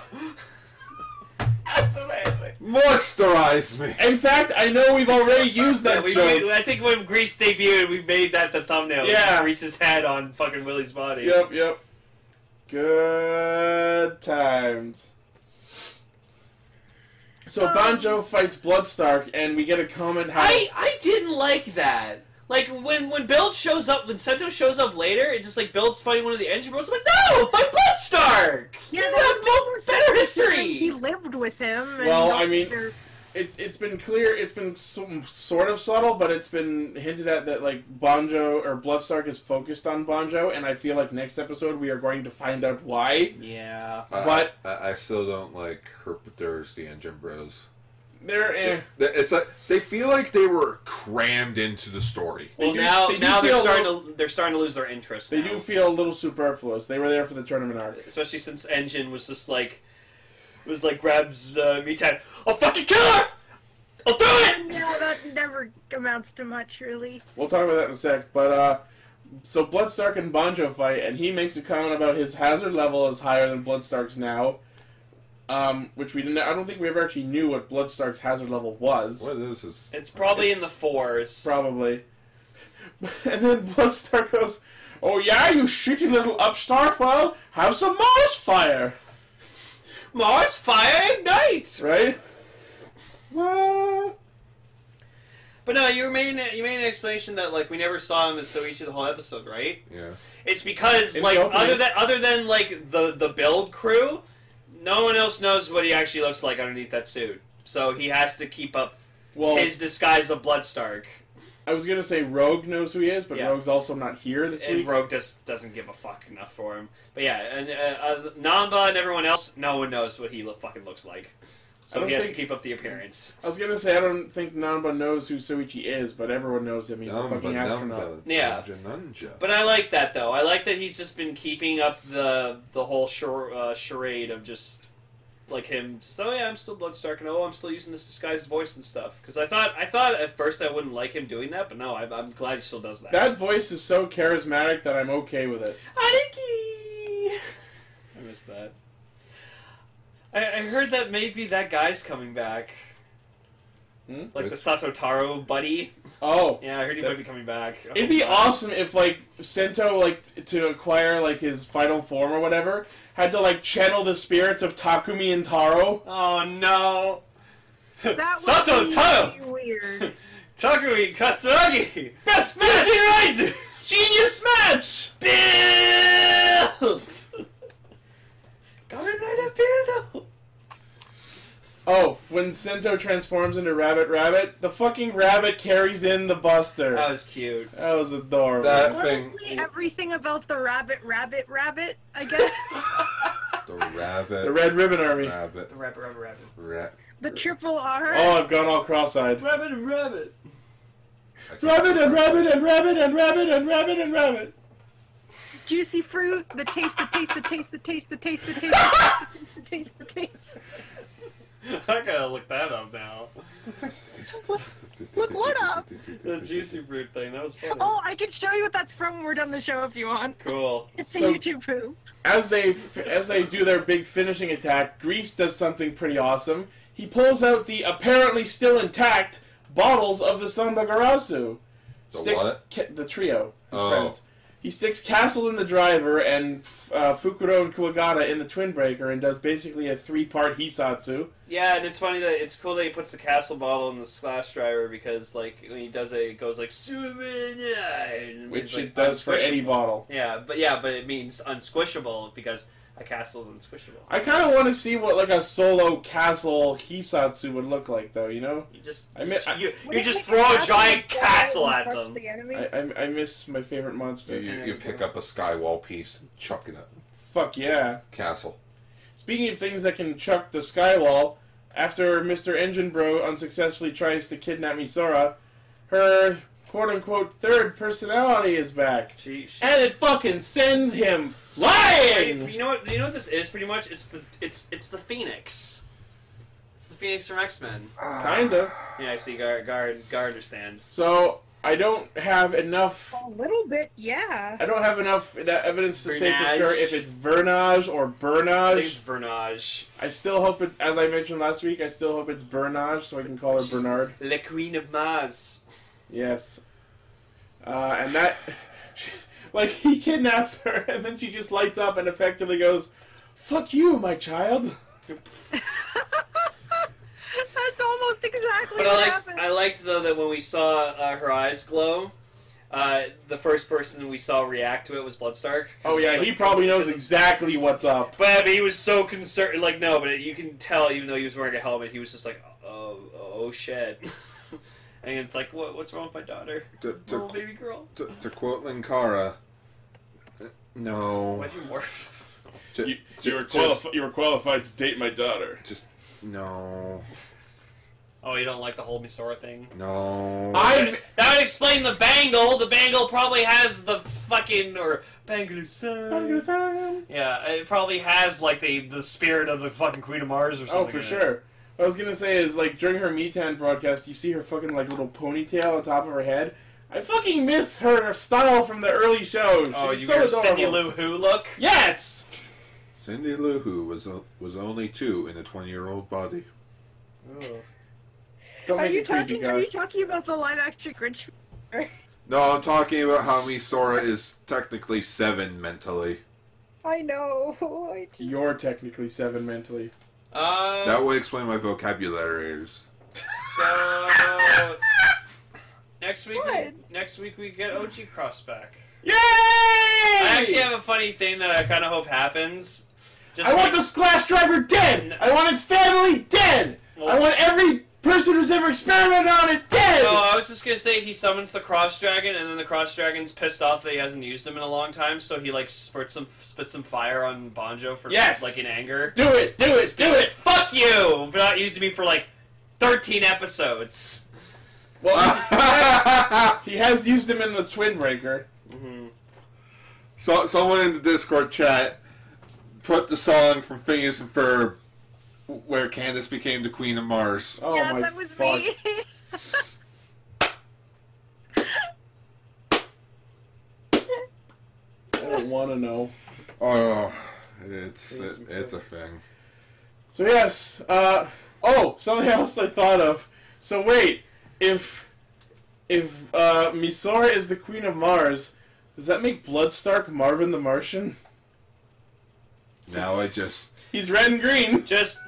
That's amazing. Moisturize me. In fact, I know we've already used that joke. I think when Grease debuted, we made that the thumbnail. Yeah. Grease's head on fucking Willie's body. Yep. Good times. So Banjo fights Bloodstark, and we get a comment how... I didn't like that. Like, when Build shows up, when Sento shows up later, it just, like, Build's fighting one of the engine bros. I'm like, no! Fight Bloodstark! Yeah, You have both better history! He lived with him. And Well, I mean, it's been clear, it's been sort of subtle, but it's been hinted at that, like, Banjo, or Bloodstark is focused on Banjo, and I feel like next episode we are going to find out why. Yeah. But I still don't like Herpeters, the Engine Bros. they're, It's they feel like they were crammed into the story. Well, do- now they do they're feel starting to lose their interest. They now. do feel a little superfluous. They were there for the tournament arc. Especially since Engine was just like, grabs Mitan. I'll fucking kill her! I'll do it! Yeah, that never amounts to much, really. We'll talk about that in a sec, but, so Bloodstark and Banjo fight, and he makes a comment about his hazard level is higher than Bloodstark's now, which we didn't, I don't think we ever actually knew what Bloodstark's hazard level was. What is It's probably in the 4s. Probably. And then Bloodstark goes, oh yeah, you shitty little upstart, well, have some Mars fire! Mars Fire Ignite! Right? What? But no, you made an explanation that like we never saw him as Soichi the whole episode, right? Yeah. It's because In like the opening. other than like the Build crew, no one else knows what he actually looks like underneath that suit. So he has to keep up Well, his disguise of Bloodstark. I was gonna say Rogue knows who he is, but Yeah. Rogue's also not here this And week. Rogue doesn't give a fuck enough for him. But yeah, and Namba and everyone else, no one knows what he fucking looks like. I So don't he has to think- keep up the appearance. I was gonna say I don't think Namba knows who Soichi is, but everyone knows him. He's a fucking astronaut. Yeah. Ninja. But I like that though. I like that he's just been keeping up the whole charade of just like him. Just, oh yeah, I'm still Bloodstark, and oh, I'm still using this disguised voice and stuff. Because I thought at first I wouldn't like him doing that, but no, I'm glad he still does that. That voice is so charismatic that I'm okay with it. Aniki! I missed that. I heard that maybe that guy's coming back. Hmm? Like the Satotaro buddy. Oh, Yeah, I heard he might be coming back. it'd be awesome if like Sento, like to acquire like his final form or whatever, had to like channel the spirits of Takumi and Taro. Oh no! That Sato would Taro! be weird. Takumi Katsuragi! Best match, Busy Riser! genius match. Build! Kamen Rider Build! Oh, when Sento transforms into Rabbit, the fucking rabbit carries in the Buster. That was cute. That was adorable. That Honestly, thing. everything about the rabbit, I guess. The rabbit. The Red Ribbon Army. Rabbit. The rabbit. The triple R. Oh, I've gone all cross-eyed. Rabbit and rabbit. Rabbit and rabbit and rabbit and rabbit and rabbit and rabbit. Juicy fruit. The taste. The taste. I gotta look that up now. Look what up? The juicy fruit thing, that was funny. Oh, I can show you what that's from when we're done the show if you want. Cool. It's So- a YouTube poo. As they do their big finishing attack, Grease does something pretty awesome. He pulls out the apparently still intact bottles of the Sanbagarasu. The trio, his Oh. friends. He sticks Castle in the driver and Fukuro and Kuwagata in the Twin Breaker and does basically a 3-part Keisatsu. Yeah, and it's funny that it's cool that he puts the castle bottle in the slash driver because, like, when he does it goes like Which it's, like, it does for any unsquishable. bottle. Yeah, but it means unsquishable because a castle's unsquishable. I kind of want to see what like a solo castle Keisatsu would look like, though. You know, You just I you just throw a giant castle at them. The enemy. I miss my favorite monster. You pick up a skywall piece and chuck it at Fuck yeah! castle. Speaking of things that can chuck the skywall, after Mr. Engine Bro unsuccessfully tries to kidnap Misora, her quote-unquote third personality is back. She And it fucking sends him flying! You know what? You know what this is pretty much. It's the Phoenix. It's the Phoenix from X-Men. Kinda. Yeah, I see. Gar understands. So, I don't have enough... A little bit, yeah. I don't have enough evidence to say for Vernage. sure if it's Vernage or I think it's Bernage. Vernage. I still hope it, as I mentioned last week, I still hope it's Bernage so I can call her She's Bernard. La Queen of Mars. Yes. And that... Like, he kidnaps her, and then she just lights up and effectively goes, "Fuck you, my child." That's almost exactly But what happened. I liked though that when we saw her eyes glow, the first person we saw react to it was Bloodstark. Oh yeah, he probably knows exactly what's up. But he was so concerned. Like, no, but you can tell, even though he was wearing a helmet, he was just like, oh shit. And it's like, what's wrong with my daughter? Little baby girl. To quote Linkara, no. Why'd you morph? You were qualified to date my daughter. Just no. Oh, you don't like the whole Misora thing? No. That would explain the bangle. The bangle probably has the fucking Bangle-san. Yeah, it probably has like the spirit of the fucking Queen of Mars or something. Oh, for sure. What I was gonna say is, like, during her Metan broadcast, you see her fucking, like, little ponytail on top of her head. I fucking miss her style from the early shows. Oh, you so mean adorable. Cindy Lou Who look? Yes! Cindy Lou Who was only 2 in a 20-year-old body. Don't Are make you it creepy, talking? Are you guys. talking about the live-action Grinch? No, I'm talking about how Misora is technically 7 mentally. I know. You're technically 7 mentally. That would explain my vocabulary. So next week we get OG Cross back. Yay! I actually have a funny thing that I kind of hope happens. I want the Splash Driver dead! I want its family dead! I want every person who's ever experimented on it dead! No, I was just gonna say he summons the Cross Dragon, and then the Cross Dragon's pissed off that he hasn't used him in a long time, so he like spits some fire on Banjo for like in anger. Do it! Do it! Do it! Fuck you! For not using me for like 13 episodes. Well, he has used him in the Twin Breaker. Mm-hmm. So someone in the Discord chat put the song from Phineas and Ferb where Candace became the Queen of Mars. Oh yeah, my that was fuck. me. I don't want to know. Oh, it's a thing. So yes, something else I thought of. So wait, if Misora is the Queen of Mars, does that make Bloodstark Marvin the Martian? Now He's red and green. Just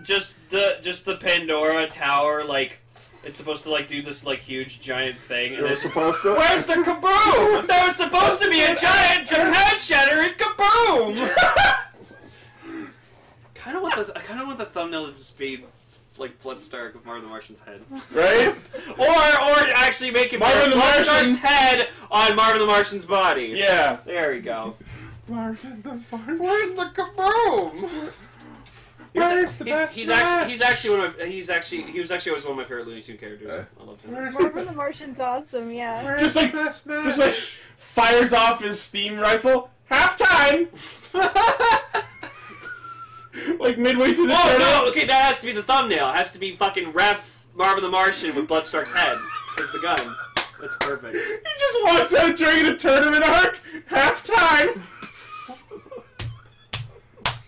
the Pandora Tower, like it's supposed to like do this like huge giant thing. And You're it's supposed to. where's the kaboom? There was supposed to be a giant Japan shattering kaboom. I kind of want the thumbnail to just be like Bloodstark with Marvin the Martian's head, Right? or actually make it Marvin the Bloodstark's Martian. head on Marvin the Martian's body. Yeah. There we go. Marvin the Martian. Where's the kaboom? He was actually always one of my favorite Looney Tunes characters. I loved him. Marvin the Martian's awesome, yeah. Just like fires off his steam rifle. Halftime. Like midway through the Oh tournament. no! Okay, that has to be the thumbnail. It has to be fucking ref Marvin the Martian with Bloodstark's head as the gun. That's perfect. He just walks out during a tournament arc. Halftime.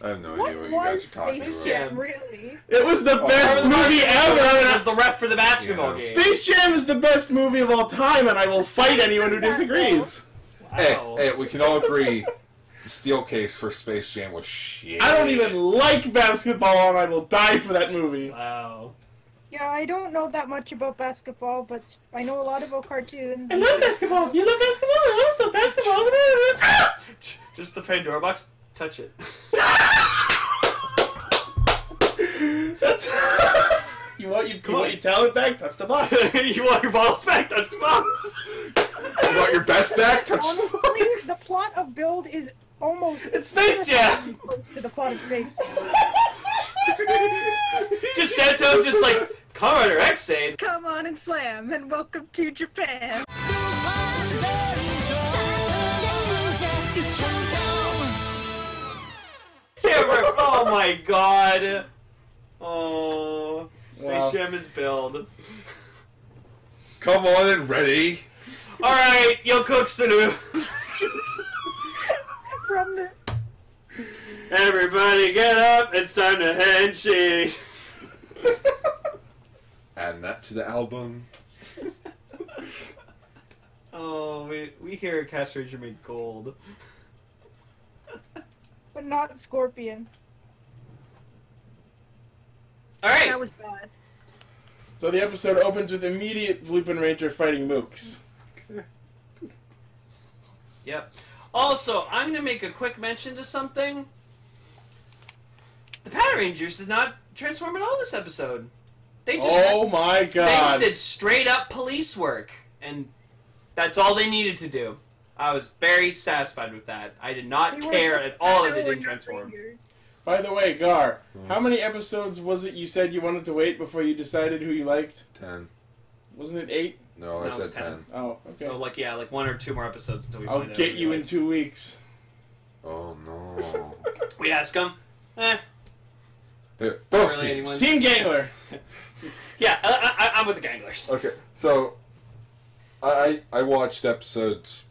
I have no What idea what you was guys are talking Space about. Jam, really? It was the best Marvin the movie Martian ever. as the ref for the basketball Yeah. game. Space Jam is the best movie of all time, and I will fight anyone who disagrees. Wow. Hey, we can all agree the steel case for Space Jam was shit. I don't even like basketball, and I will die for that movie. Wow. Yeah, I don't know that much about basketball, but I know a lot about cartoons. I love basketball. Do you love basketball? I also basketball. Just the Pandora box. Touch it. That's. You want your talent back? Touch the box. You want your balls back? Touch the box. You want your best back? Touch the Honestly, box. the plot of Build is almost It's Space Jam. close to the plot of Space Jam. Just said to him, just like, Commander X-Aid. Come on and slam, and welcome to Japan. Oh my god. Oh. Space Wow. Jam is build. Come on and ready. Alright, yo cook Sanu. From this. Everybody get up, it's time to handshake. Add that to the album. Oh, we hear Castranger make gold. But not Scorpion. Alright. That was bad. So the episode opens with immediate Lupinranger fighting Mooks. Yep. Also, I'm going to make a quick mention to something. The Patrangers did not transform at all this episode. They just my They god. just did straight up police work, and that's all they needed to do. I was very satisfied with that. I did not care at all that they didn't transform. By the way, Gar, how many episodes was it you said you wanted to wait before you decided who you liked? 10. Wasn't it 8? No, I No, it's said 10. Oh, okay. So, like, yeah, like 1 or 2 more episodes until we I'll find out. get who you he in likes. 2 weeks. Oh, no. We ask him. Yeah, Not both really teams. anyone. Team Gangler! Yeah, I'm with the Ganglers. Okay, so I watched episodes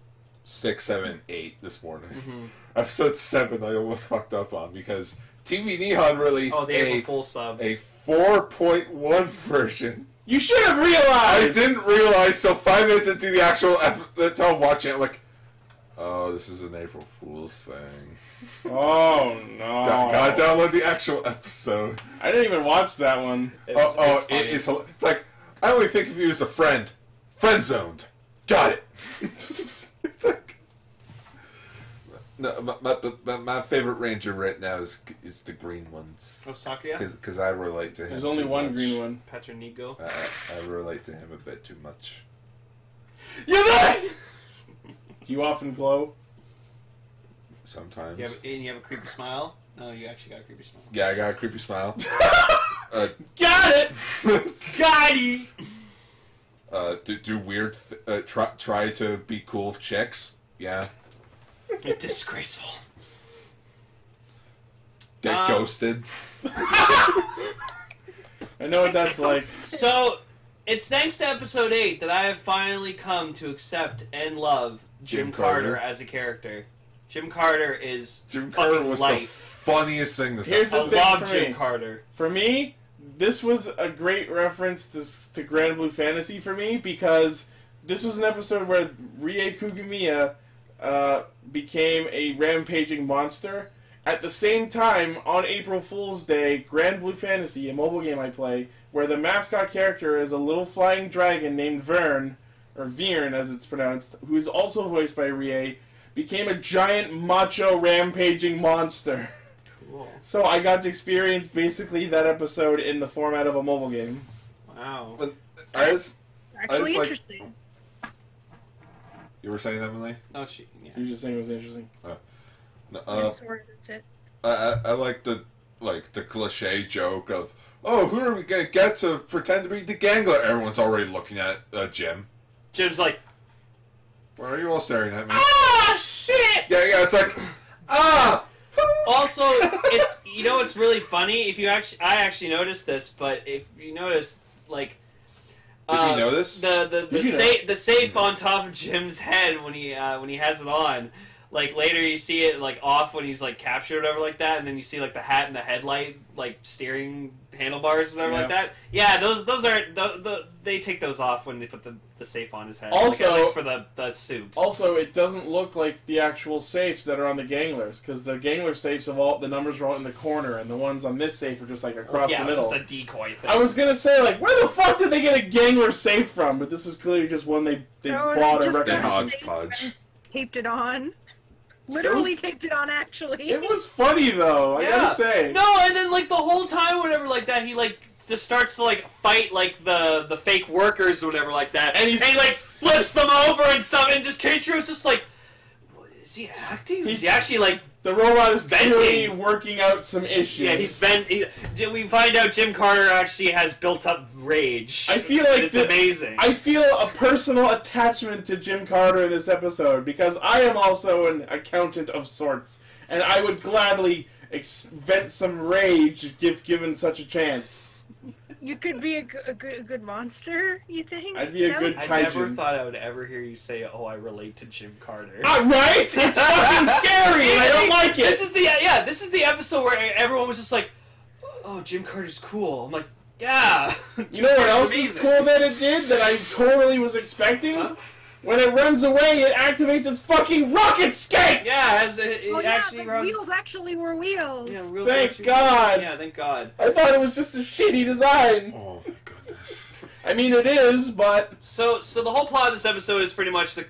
6, 7, 8 this morning. Mm-hmm. Episode 7 I almost fucked up on because TV Nihon released Oh, they have full subs. a 4.1 version. You should have I realized! didn't realize, so 5 minutes into the actual until I'm watching it, I'm like, oh, this is an April Fool's thing. Oh, no. Gotta download the actual episode. I didn't even watch that one. It's like, I only think of you as a friend. Friend zoned. Got it. It's like, no, my favorite ranger right now is the green ones. Oh, Sakuya? Because I relate to him. There's only too one much. green one. Patronigo. I relate to him a bit too much. You know! Do you often glow? Sometimes. You have a creepy smile? No, you actually got a creepy smile. Yeah, I got a creepy smile. Got it! Got it! Do weird. Try to be cool with chicks. Yeah. Disgraceful. Get ghosted. I know what that's like. So, it's thanks to episode 8 that I have finally come to accept and love Jim Carter as a character. Jim Carter is Jim Carter was the light. funniest thing this Here's episode. the I thing love for Jim me. Carter. For me, this was a great reference to Grand Blue Fantasy for me because this was an episode where Rie Kugamiya became a rampaging monster. At the same time, on April Fool's Day, Grand Blue Fantasy, a mobile game I play, where the mascot character is a little flying dragon named Vern, or Viren as it's pronounced, who is also voiced by Rie, became a giant macho rampaging monster. Cool. So I got to experience basically that episode in the format of a mobile game. Wow. But I just Actually like- interesting. You were saying, Emily? Oh, You were just saying it was interesting. Yeah, sorry, that's it. I like the cliche joke of, oh, who are we gonna get to pretend to be the Gangler? Everyone's already looking at Jim. Jim's like, Why are you all staring at me? Ah, shit! Yeah, it's like, ah! also, it's, you know what's really funny? I actually noticed this, but if you notice, like, Did you notice? the safe on top of Jim's head when he has it on, like later you see it like off when he's like captured or whatever like that, and then you see like the hat and the headlight like steering handlebars or whatever like that. Yeah, those are they take those off when they put the safe on his head. Also, like, at least for the suit. Also, it doesn't look like the actual safes that are on the Ganglers, because the Gangler safes of all the numbers are all in the corner, and the ones on this safe are just like across the middle. It's just a decoy thing. I was gonna say, like, where the fuck did they get a Gangler safe from? But this is clearly just one they bought or just got They recognized. the safe hodgepodge. and taped it on. Literally taped it on, actually. It was funny though. I gotta say. No, and then like the whole time, whatever, like that, he like just starts to like fight like the fake workers or whatever like that, and he like flips them over and stuff, and just Keiichiro's just like, what, is he acting? He's actually like. The robot is venting. clearly working out some issues. Yeah, we find out Jim Carter actually has built up rage. I feel like it's amazing. I feel a personal attachment to Jim Carter in this episode because I am also an accountant of sorts, and I would gladly vent some rage if given such a chance. You could be a good monster, you think? I'd be a good I kaiju. never thought I would ever hear you say, "Oh, I relate to Jim Carter." Right? It's fucking scary, and I don't like it. This is the episode where everyone was just like, "Oh, Jim Carter's cool." I'm like, "Yeah." You know what else is cool that it did that I totally was expecting? Huh? When it runs away, it activates its fucking rocket skates! Yeah, it actually the runs. wheels actually were wheels. Yeah, wheels Thank actually- God. Yeah, thank God. I thought it was just a shitty design. Oh my goodness. I mean, it is, but So the whole plot of this episode is pretty much the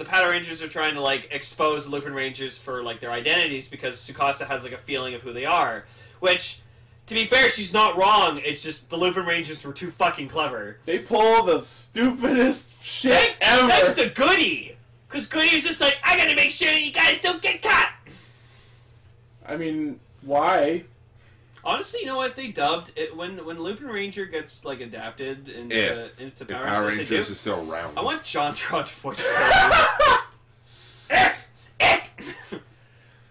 Patrangers are trying to like expose the Lupinrangers for like their identities because Tsukasa has like a feeling of who they are. Which, to be fair, she's not wrong. It's just the Lupinrangers were too fucking clever. they pull the stupidest shit ever. Thanks to Goody, because Goody was just like, I gotta make sure that you guys don't get caught. I mean, why? Honestly, you know what? They dubbed it when Lupinranger gets like adapted into Power Rangers is still around. I want John Tron to voice it.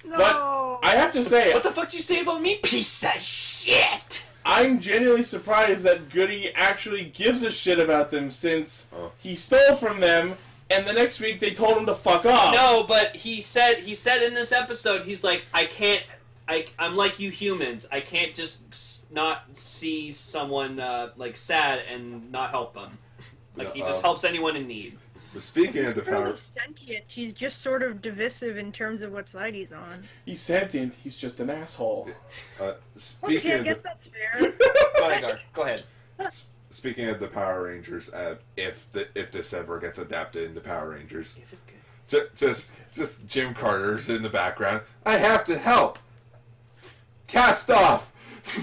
No. But I have to say, What the fuck did you say about me, piece of shit? I'm genuinely surprised that Goody actually gives a shit about them since he stole from them, and the next week they told him to fuck off. No, but he said in this episode, he's like, I'm like you humans. I can't just not see someone like sad and not help them. Like he just helps anyone in need. But speaking He's of the fairly Power, sentient. She's just sort of divisive in terms of what side he's on. He's sentient, he's just an asshole. speaking Okay, I of guess that's fair. Go ahead, Gar. Go ahead. speaking of the Power Rangers, if this ever gets adapted into Power Rangers, just Jim Carter's in the background. I have to help. Cast off.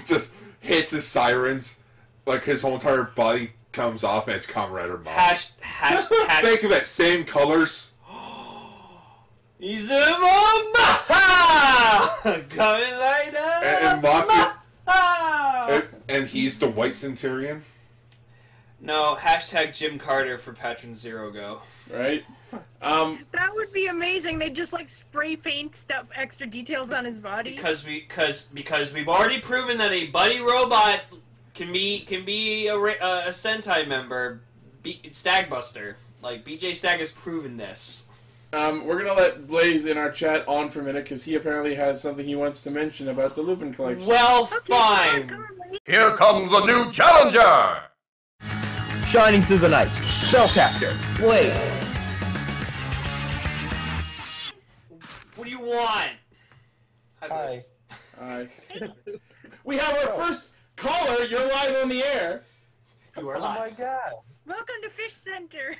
Just hits his sirens, like his whole entire body comes off, and it's Comrade or Mom. Hash. Think of it, same colors. Izumama! Coming later! And Maki, and he's the White Centurion. No, hashtag Jim Carter for Patron Zero Go. Right? That would be amazing. They just like spray paint stuff, extra details on his body. Because we've already proven that a buddy robot can be a Sentai member, Stagbuster. Like BJ Stag has proven this. We're gonna let Blaze in our chat on for a minute because he apparently has something he wants to mention about the Lupin collection. Well, Okay, fine. come on, lady. Here comes a new challenger! Shining through the night, Spellcaster, Blaze. What do you want? Hi. Alright. We have our first caller. You're live on the air. You are Oh my live. god. Welcome to Fish Center.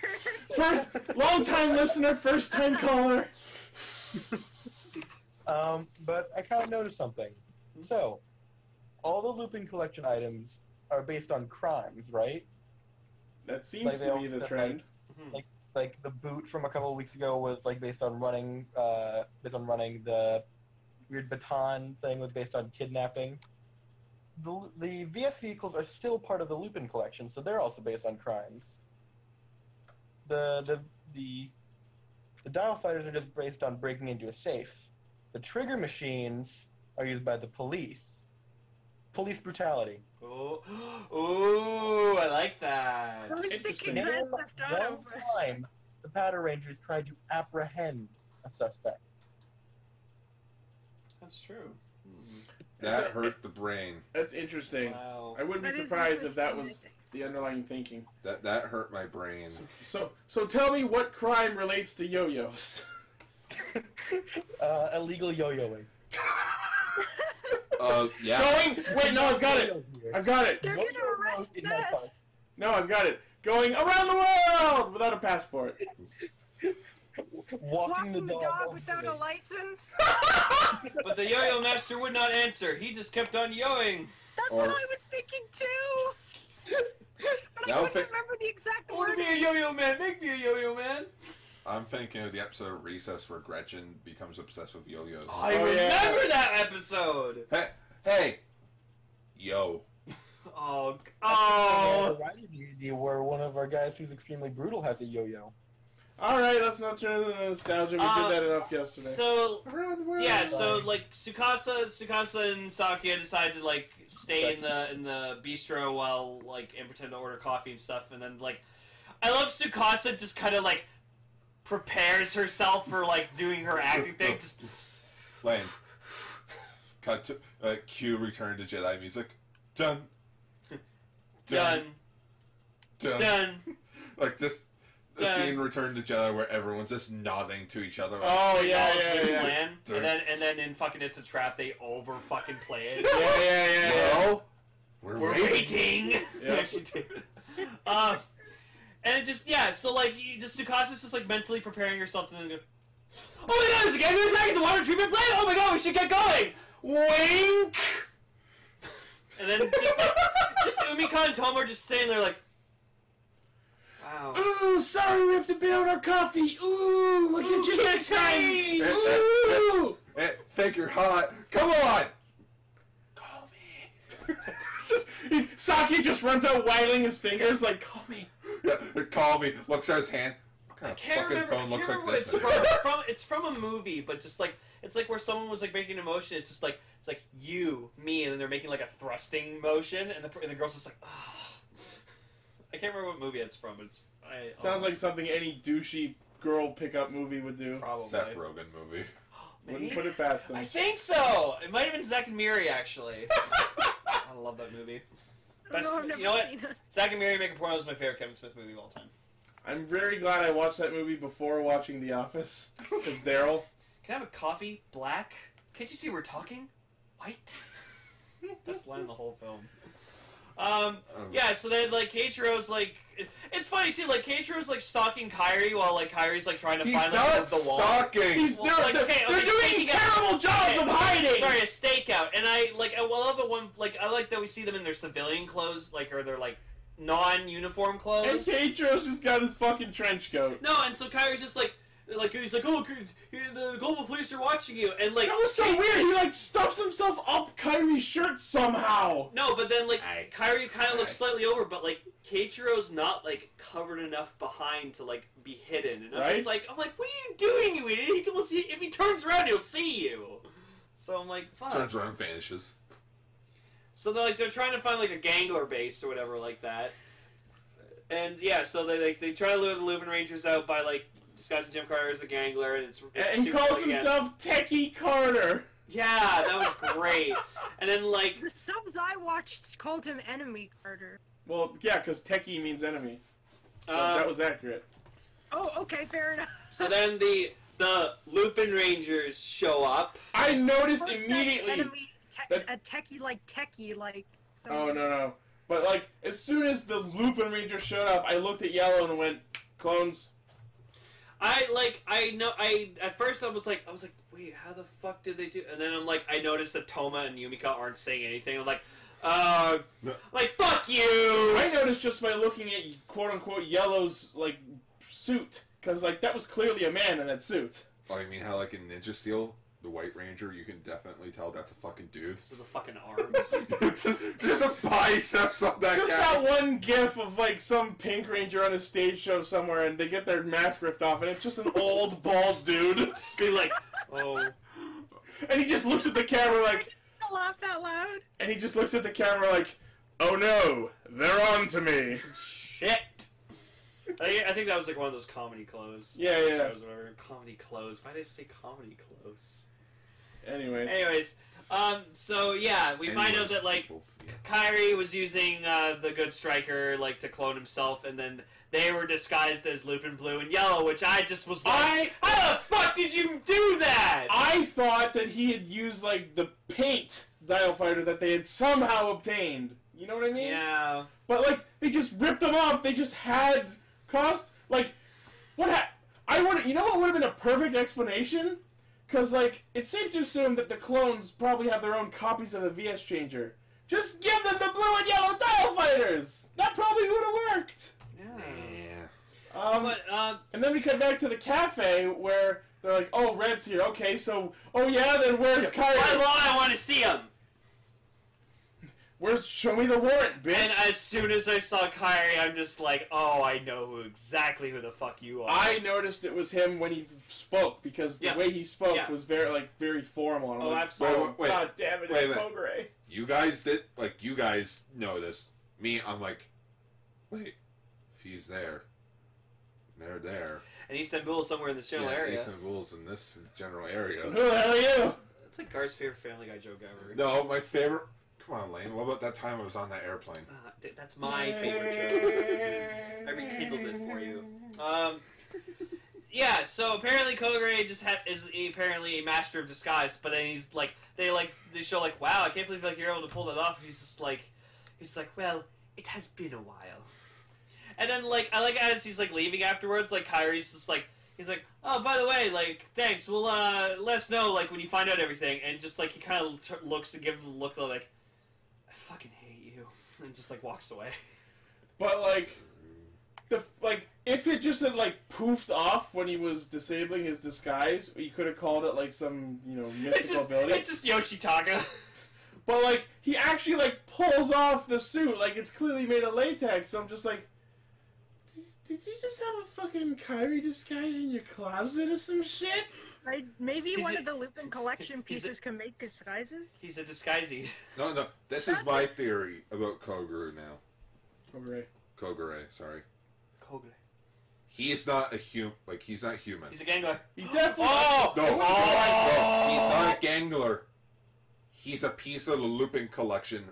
First, long-time listener, first-time caller. But I kind of noticed something. So, all the Lupin collection items are based on crimes, right? That seems Like they to be always the have, trend. Like the boot from a couple of weeks ago was like based on running. The weird baton thing was based on kidnapping. The VS vehicles are still part of the Lupin collection, so they're also based on crimes. The dial fighters are just based on breaking into a safe. The trigger machines are used by the police. Police brutality. Oh, ooh, I like that. I was thinking Never Grand Theft Auto. one time, the Patrangers tried to apprehend a suspect. That's true. That hurt the brain. That's interesting. Wow. I wouldn't be That is surprised if that was interesting. the underlying thinking. That hurt my brain. So tell me what crime relates to yo-yos. Illegal yo-yoing. Yeah. Wait, no, I've got it. I've got it. They're gonna arrest in my car. us. No, I've got it. Going around the world without a passport. Walking the dog over without the a license. But the yo-yo master would not answer. He just kept on yoing. That's Or- what I was thinking too. But Now I couldn't think- remember the exact I want to word. be a yo-yo man. Make me a yo-yo man. I'm thinking of the episode of Recess where Gretchen becomes obsessed with yo-yos. I Oh, remember yeah. that episode. Hey, yo. Oh, Oh. Where one of our guys who's extremely brutal has a yo-yo. All right, let's not turn to the nostalgia. We did that enough yesterday. So Around the world. yeah, so like Tsukasa and Sakia decided to like stay in the bistro while and pretend to order coffee and stuff, and then I love Tsukasa just kind of prepares herself for doing her acting thing. Just Lame. Cut to cue Return to Jedi music. Done. done, done. Just the Done. scene Return to Jedi where everyone's just nodding to each other. Oh yeah, Knowledge yeah, Lose yeah. Land. Done. And then in fucking It's a Trap they over fucking play it. Yeah. No, we're We're waiting. waiting. Yeah. Actually, And it just, yeah, so, like, Tsukatsu's just, like, mentally preparing herself to then go, oh my god, there's a gang attacking the water treatment plant! Oh my god, we should get going! Wink! And then just Umika and Toma are just sitting there like, wow. Ooh, sorry, we have to bail on our coffee. Ooh, we'll get you next time. Ooh! Think you're hot. Come on! Call me. Saki just runs out waggling his fingers like, call me. Yeah, call me. Looks at his hand. What kind I of can't fucking remember, phone looks like what this? it's from a movie, but just like, it's like where someone was like making a motion, it's just like, it's like you, me, and then they're making like a thrusting motion, and the girl's just like, ah. I can't remember what movie it's from, but Sounds like something any douchey girl pickup movie would do. Probably. Seth Rogen movie. Wouldn't put it past them. I think so! It might have been Zack and Miri, actually. I love that movie. Best, I've never you know what? seen it. Zack and Miri Making Porno is my favorite Kevin Smith movie of all time. I'm very glad I watched that movie before watching The Office. Because Daryl. Can I have a coffee? Black? Can't you see we're talking? White? Best line in the whole film. Yeah, so then, like, Keiichiro's, like... It's funny, too, like, Keiichiro's, like, stalking Kairi while, like, Kairi's, like, trying to He's find, not like, the wall. stalking! They're doing terrible jobs of hiding! Sorry, a stakeout. And I love it when, like, I like that we see them in their civilian clothes, like, or their, like, non-uniform And clothes. Keiichiro's just got his fucking trench coat. No, and so Kairi's just, like, he's like, oh, the global police are watching you, and, like... That was so weird, he, like, stuffs himself up Kairi's shirt somehow! No, but then, like, Kairi kind of looks slightly over, but, like, Keiichiro's not, like, covered enough behind to, like, be hidden. And I'm just like, what are you doing, you idiot? If he turns around, he'll see you. So I'm like, fuck. Turns around, vanishes. So they're trying to find, like, a gangler base or whatever like that. And, yeah, so they try to lure the Lupinrangers out by, like, disguising Jim Carter as a gangler, and it's and he calls himself Techie Carter. Yeah, that was great. And then, like... The subs I watched called him Enemy Carter. Well, yeah, because Techie means enemy. So that was accurate. Oh, okay, fair enough. So then the Lupinrangers show up. I noticed First immediately... Enemy, that- a techie like... Oh, no. But, like, as soon as the Lupinranger showed up, I looked at Yellow and went, clones. At first I was like, wait, how the fuck did they do? And then I'm like, I noticed that Toma and Yumika aren't saying anything. I'm like, like, fuck you! I noticed just by looking at quote-unquote Yellow's, like, suit. Because, like, that was clearly a man in that suit. Oh, you mean how, like, in Ninja Steel, the White Ranger, you can definitely tell that's a fucking dude? Because of the fucking arms. just a biceps on that Just guy. that one gif of, like, some Pink Ranger on a stage show somewhere, and they get their mask ripped off, and it's just an old, bald dude. Just be like, oh. And he just looks at the camera like... I laughed out loud. And he just looks at the camera like, oh no, they're on to me. Shit! I think that was like one of those comedy clothes. Yeah. Shows or whatever. Comedy clothes. Why did I say comedy clothes? Anyways, so yeah, we find out that, like, Kairi was using the Good Striker, like, to clone himself, and then they were disguised as Lupin Blue and Yellow, which I just was like, how the fuck did you do that? I thought that he had used, like, the paint dial fighter that they had somehow obtained. You know what I mean? Yeah. But, like, they just ripped them off. They just had cost, like, you know what would have been a perfect explanation? Because, like, it's safe to assume that the clones probably have their own copies of the VS Changer. Just give them the blue and yellow dial fighters! That probably would have worked! Yeah. And then we come back to the cafe where they're like, oh, Red's here. Okay, so, oh yeah, then where's Kairi? By law, I want to see him! Show me the warrant, bitch! And as soon as I saw Kairi, I'm just like, oh, I know exactly who the fuck you are. I noticed it was him when he spoke, because the way he spoke was very formal. Oh, absolutely. Wait, God damn it, it's Kogure. You guys know this. Me, I'm like, wait, if he's there, they're there. And Istanbul is somewhere in this general area. Istanbul's in this general area. Who the hell are you? That's like Gar's favorite Family Guy joke ever. No, my favorite... Come on, Lane. What about that time I was on that airplane? That's my favorite joke. I rekindled it for you. Yeah, so apparently Kogure is apparently a master of disguise, but then he's like, they show like, wow, I can't believe like you're able to pull that off. He's like, well, it has been a while. And then, like, I like as he's, like, leaving afterwards, like, Kyrie's just, like, he's like, oh, by the way, like, thanks, we'll, let us know, like, when you find out everything. And just, like, he kind of looks and gives him a look, like, I fucking hate you. And just, like, walks away. But, like, if it just had, like, poofed off when he was disabling his disguise, you could have called it, like, some, you know, mystical ability. It's just Yoshitaka. But, like, he actually, like, pulls off the suit. Like, it's clearly made of latex. So I'm just like, did you just have a fucking Kyrie disguise in your closet or some shit? Maybe one of the Lupin collection pieces can make disguises? He's a disguisey. No. This is my theory about Kogure now. Kogure, sorry. Kogure. He's not a he's not human. He's a gangler. He's definitely... No, he's not a gangler. He's a piece of the Lupin collection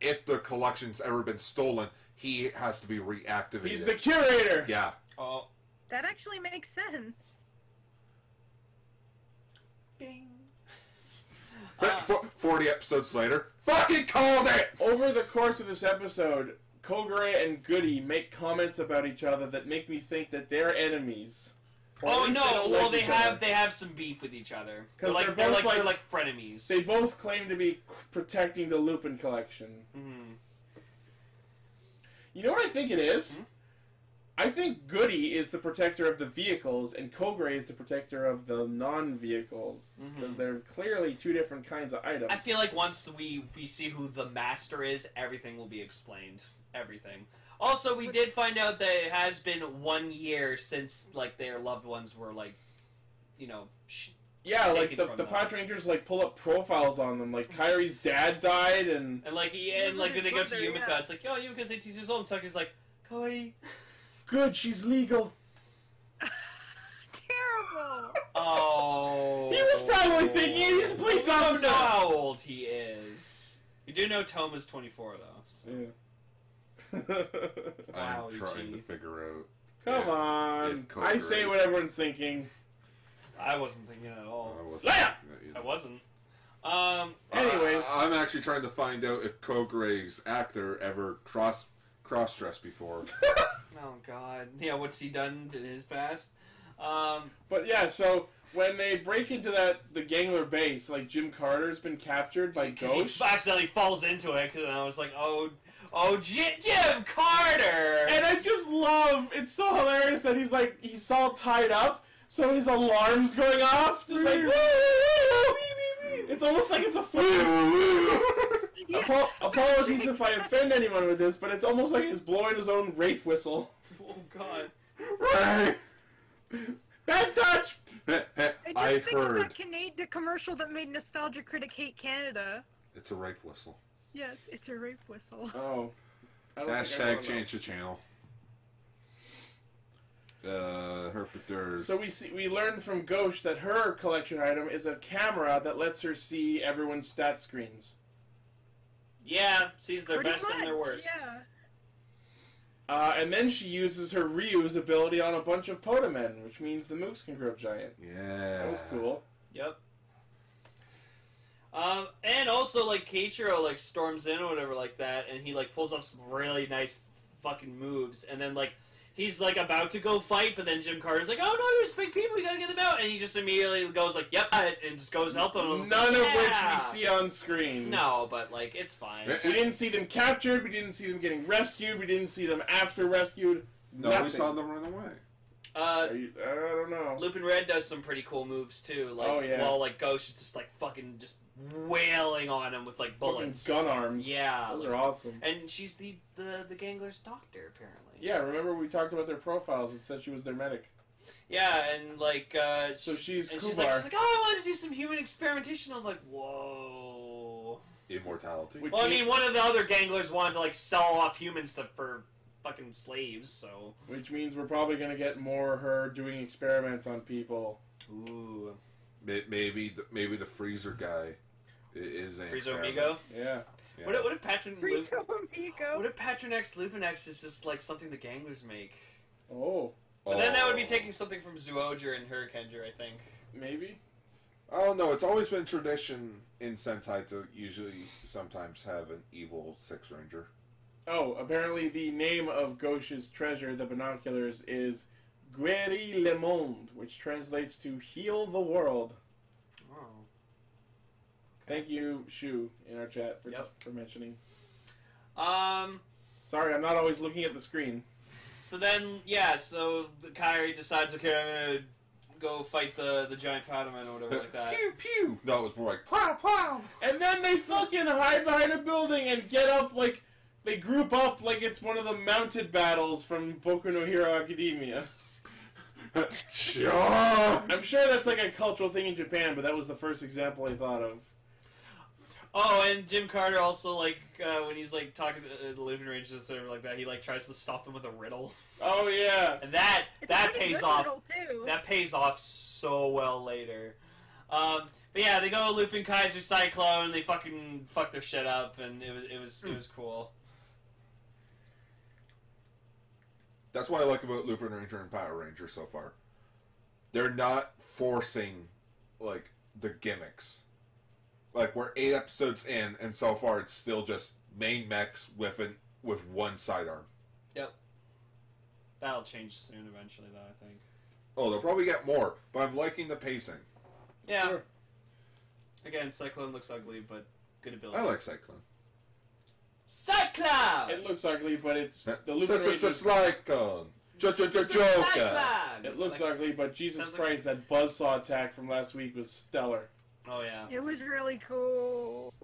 if the collection's ever been stolen, he has to be reactivated. He's the curator! Yeah. Oh. That actually makes sense. Bing. 40 episodes later, fucking called it! Over the course of this episode, Kogure and Goody make comments about each other that make me think that they're enemies. Oh no! Well, they have some beef with each other. They're like frenemies. They both claim to be protecting the Lupin collection. Mm-hmm. You know what I think it is? Mm-hmm. I think Goody is the protector of the vehicles, and Kogure is the protector of the non-vehicles, because they're clearly two different kinds of items. I feel like once we see who the master is, everything will be explained. Everything. Also, we did find out that it has been 1 year since, like, their loved ones were, like, you know, yeah, like, the Patrangers, like, pull up profiles on them. Like, Kyrie's dad died, and when they go to Yumika, it's like, yo, Yumika's 18 years old, and Saki's like, kawaii. Good, she's legal. Terrible! Oh. He was probably thinking he's a police officer. We don't know how old he is. We do know Toma's 24, though. So. Yeah. I'm trying to figure out. Come on. I say what everyone's thinking. I wasn't thinking at all. I wasn't. Anyways. I'm actually trying to find out if Kogure's actor ever cross-dressed before. Oh, God. Yeah, what's he done in his past? But yeah, so when they break into the Gangler base, like, Jim Carter's been captured by Ghost. He accidentally falls into it, because I was like, oh, Jim Carter! And I just love, it's so hilarious that he's all tied up, so his alarm's going off, just like, it's almost like it's a Apologies if I offend anyone with this, but it's almost like he's blowing his own rape whistle. Oh, God. Right! Bad touch! I heard. The commercial that made Nostalgia Critic hate Canada. It's a rape whistle. Yes, it's a rape whistle. Oh. Hashtag change the channel. Herpeters. So we learned from Ghost that her collection item is a camera that lets her see everyone's stat screens. Yeah, sees their Pretty best and their much, worst. Yeah. And then she uses her reuse ability on a bunch of Potamen, which means the mooks can grow giant. Yeah. That was cool. Yep. And also, like, Keiichiro, like, storms in or whatever like that, and he, like, pulls off some really nice fucking moves, and then, like, he's, like, about to go fight, but then Jim Carter's like, oh, no, there's big people, you gotta get them out, and he just immediately goes, like, yep, and just goes help them. None of which we see on screen. No, but, like, it's fine. We didn't see them captured, we didn't see them getting rescued, we didn't see them after rescued. No, Nothing. we saw them run away. I don't know. Lupin Red does some pretty cool moves, too. Like, while, like, Ghost is just, like, fucking just wailing on him with, like, bullets. Fucking gun arms. Yeah. Those are awesome. And she's the Gangler's doctor, apparently. Yeah, remember we talked about their profiles. It said she was their medic. Yeah, and, like, so she's Kubar. She's like, oh, I want to do some human experimentation. I'm like, whoa. Immortality. Well, I mean, one of the other Ganglers wanted to, like, sell off humans for fucking slaves, so... Which means we're probably going to get more her doing experiments on people. Ooh. Maybe the freezer guy is a Freezer Amigo? Yeah. What if Freezer Amigo? What if Patron X Lupin X is just, like, something the Ganglers make? Oh. But then that would be taking something from Zooger and Hurricaneger, I think. Maybe? I don't know. It's always been tradition in Sentai to usually sometimes have an evil Six Ranger. Oh, apparently the name of Gauche's treasure, the binoculars, is Guérir le Monde, which translates to heal the world. Oh. Thank you, Shu, in our chat for mentioning. Sorry, I'm not always looking at the screen. So then, yeah, so Kyrie decides, okay, I'm gonna go fight the giant powder man or whatever like that. Pew pew. No, it was more like pow pow. And then they fucking hide behind a building and get up like they group up like it's one of the mounted battles from Boku no Hero Academia. Sure. I'm sure that's like a cultural thing in Japan, but that was the first example I thought of. Oh, and Jim Carter also, like, when he's, like, talking to the Lupinranger or something like that, he, like, tries to stop them with a riddle. Oh, yeah. And that pays off. Too. That pays off so well later. But yeah, they go Lupin, Kaiser, Cyclone, and they fucking fuck their shit up, and it was cool. That's what I like about Lupinranger and Power Ranger so far. They're not forcing, like, the gimmicks. Like, we're 8 episodes in, and so far it's still just main mechs with one sidearm. Yep. That'll change soon eventually, though, I think. Oh, they'll probably get more, but I'm liking the pacing. Yeah. Sure. Again, Cyclone looks ugly, but good ability. I like Cyclone. Cyclone! It looks ugly, but it's the It's Lupinranger. like Joker. Cyclone! It looks Like- ugly, but Jesus Sounds like- Christ, that buzzsaw attack from last week was stellar. Oh, yeah. It was really cool.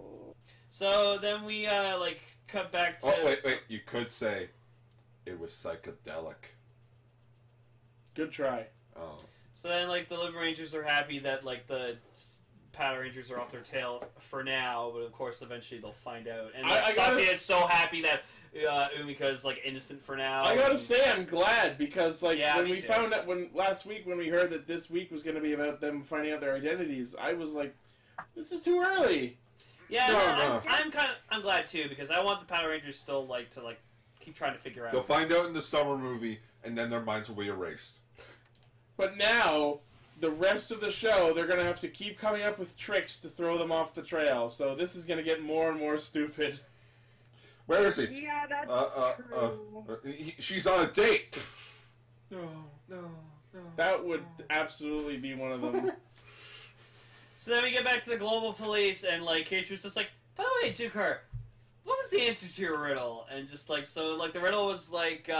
So then we, like, cut back to... Oh, wait. You could say it was psychedelic. Good try. Oh. So then, like, the Living Rangers are happy that, like, the Power Rangers are off their tail for now, but of course, eventually they'll find out. And like, Sakuya is so happy that Umika is, like, innocent for now. I gotta say, I'm glad, because, like, Yeah, when me we too. found out, last week when we heard that this week was gonna be about them finding out their identities, I was like, this is too early. Yeah, No. I'm glad too, because I want the Power Rangers still, like, to, like, keep trying to figure out. They'll find out in the summer movie, and then their minds will be erased. But now, the rest of the show, they're gonna have to keep coming up with tricks to throw them off the trail, so this is gonna get more and more stupid. Where is he? Yeah, that's true. She's on a date. No. That would absolutely be one of them. So then we get back to the global police, and, like, Keiichi's just like, by the way, Jukar, what was the answer to your riddle? And just, like, so, like, the riddle was, like, It's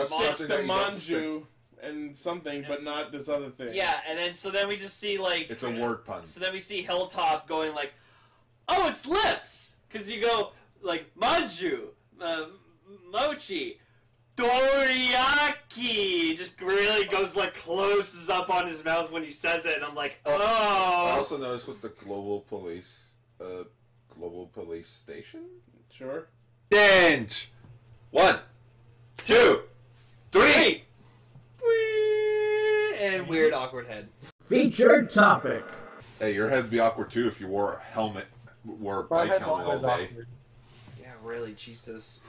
something the that you don't manju and something, but not this other thing. yeah, and then, so then we just see, like... It's a word pun. So then we see Hilltop going, like, oh, it's lips! Because you go, like, manju, mochi, doriyaki! Just really goes, like, closes up on his mouth when he says it, and I'm like, I oh! also noticed with the global police station. Sure. Change. 1, 2, 3. And weird, awkward head. Featured topic. Hey, your head'd be awkward too if you wore a helmet, wore a My bike head helmet all always day. awkward. Yeah, really, Jesus.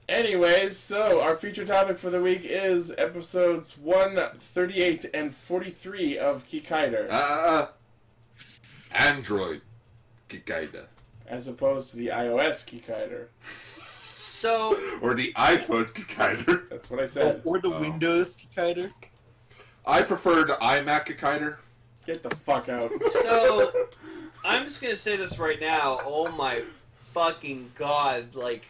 Anyways, so our feature topic for the week is episodes 138 and 43 of Kikaider, Android Kikaider. as opposed to the iOS Kikaider. So, Or the iPhone Kikaider. That's what I said. Or the Oh. Windows Kikaider. I prefer the iMac Kikaider. Get the fuck out. so, I'm just gonna say this right now, oh my fucking god, like,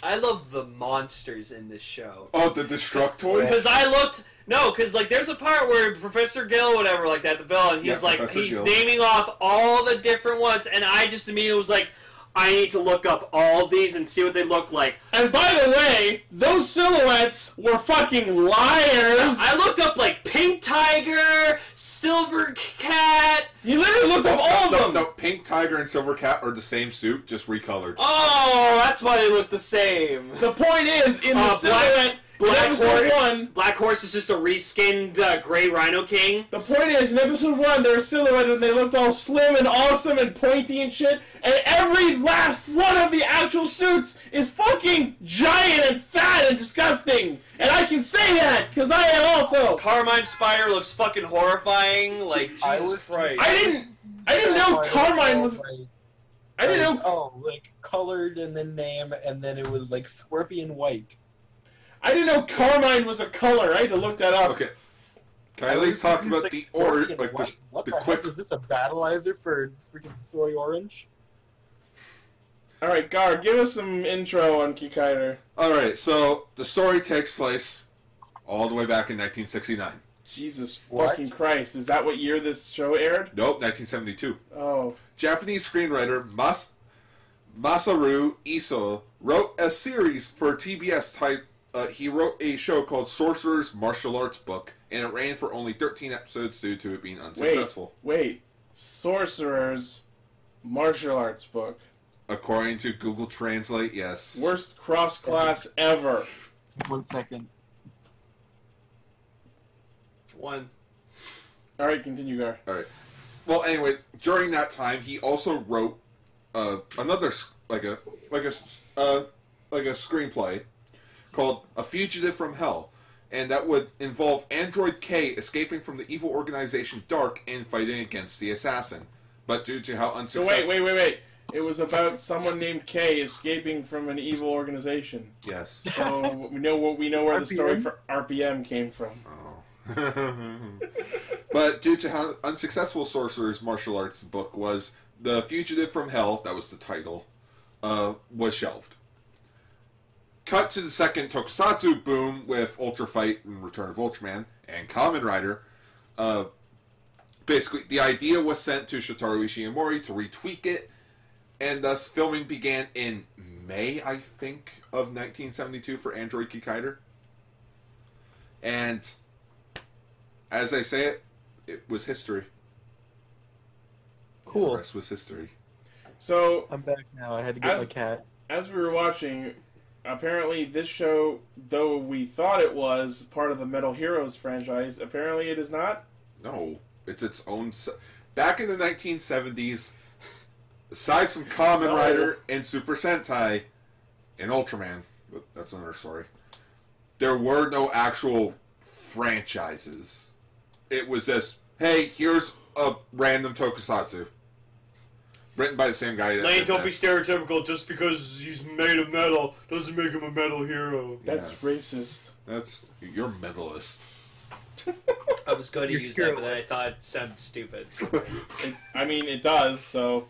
I love the monsters in this show. Oh, the Destructoids? Because because, like, there's a part where Professor Gill, whatever, like that, the villain, he's Yeah, like, Professor he's Gill. naming off all the different ones, and I just immediately was like, I need to look up all of these and see what they look like. And by the way, those silhouettes were fucking liars! I looked up, like, Pink Tiger, Silver Cat. You literally looked up all of them! No, Pink Tiger and Silver Cat are the same suit, just recolored. Oh, that's why they look the same. The point is, in the silhouette, in episode 1, Black Horse is just a reskinned Grey Rhino King. the point is, in episode 1, they were silhouetted and they looked all slim and awesome and pointy and shit, and every last one of the actual suits is fucking giant and fat and disgusting! And I can say that, because I am also! Carmine Spider looks fucking horrifying, like, I Jesus was- Christ. I didn't know Carmine was... I didn't know. Oh, like colored and then name, and then it was like Scorpion White. I didn't know carmine was a color. I had to look that up. Okay. Can I at least talk about the Scorpion like White. What the the quick? heck is this, a battleizer for freaking soy orange? All right, Gar, give us some intro on Kikaider. All right, so the story takes place all the way back in 1969. Jesus What? fucking Christ! Is that what year this show aired? Nope, 1972. Oh, Japanese screenwriter Masaru Iso wrote a series for TBS type. He wrote a show called Sorcerer's Martial Arts Book, and it ran for only 13 episodes due to it being unsuccessful. wait, Sorcerer's Martial Arts Book. According to Google Translate, yes. Worst cross class ever. 1 second. One. All right, continue, Gar. All right. Well, anyway, during that time, he also wrote another like a screenplay called A Fugitive from Hell, and that would involve Android K escaping from the evil organization Dark and fighting against the assassin. But due to how So unsuccessful... wait. It was about someone named K escaping from an evil organization. Yes. So we know where the story RPM? for RPM came from. Oh. But due to how unsuccessful Sorcerer's Martial Arts Book was, The Fugitive from Hell, that was the title, was shelved. Cut to the second tokusatsu boom with Ultra Fight and Return of Ultraman and Kamen Rider. Basically, the idea was sent to Shotaro Ishimori to retweak it, and thus filming began in May, I think, of 1972 for Android Kikaider. And as I say it, it was history. Cool. The rest was history. So I'm back now. I had to get my cat. as we were watching, apparently this show, though we thought it was part of the Metal Heroes franchise, apparently it is not. No, it's its own... Back in the 1970s, aside from Kamen Rider and Super Sentai and Ultraman, but that's another story, there were no actual franchises. It was just, hey, here's a random tokusatsu. Written by the same guy. that Lane, did don't be this. stereotypical. Just because he's made of metal doesn't make him a metal hero. That's Yeah. racist. That's... You're a metalist. I was going to You're use that, but then I fearless. thought it sounded stupid. I mean, it does, so...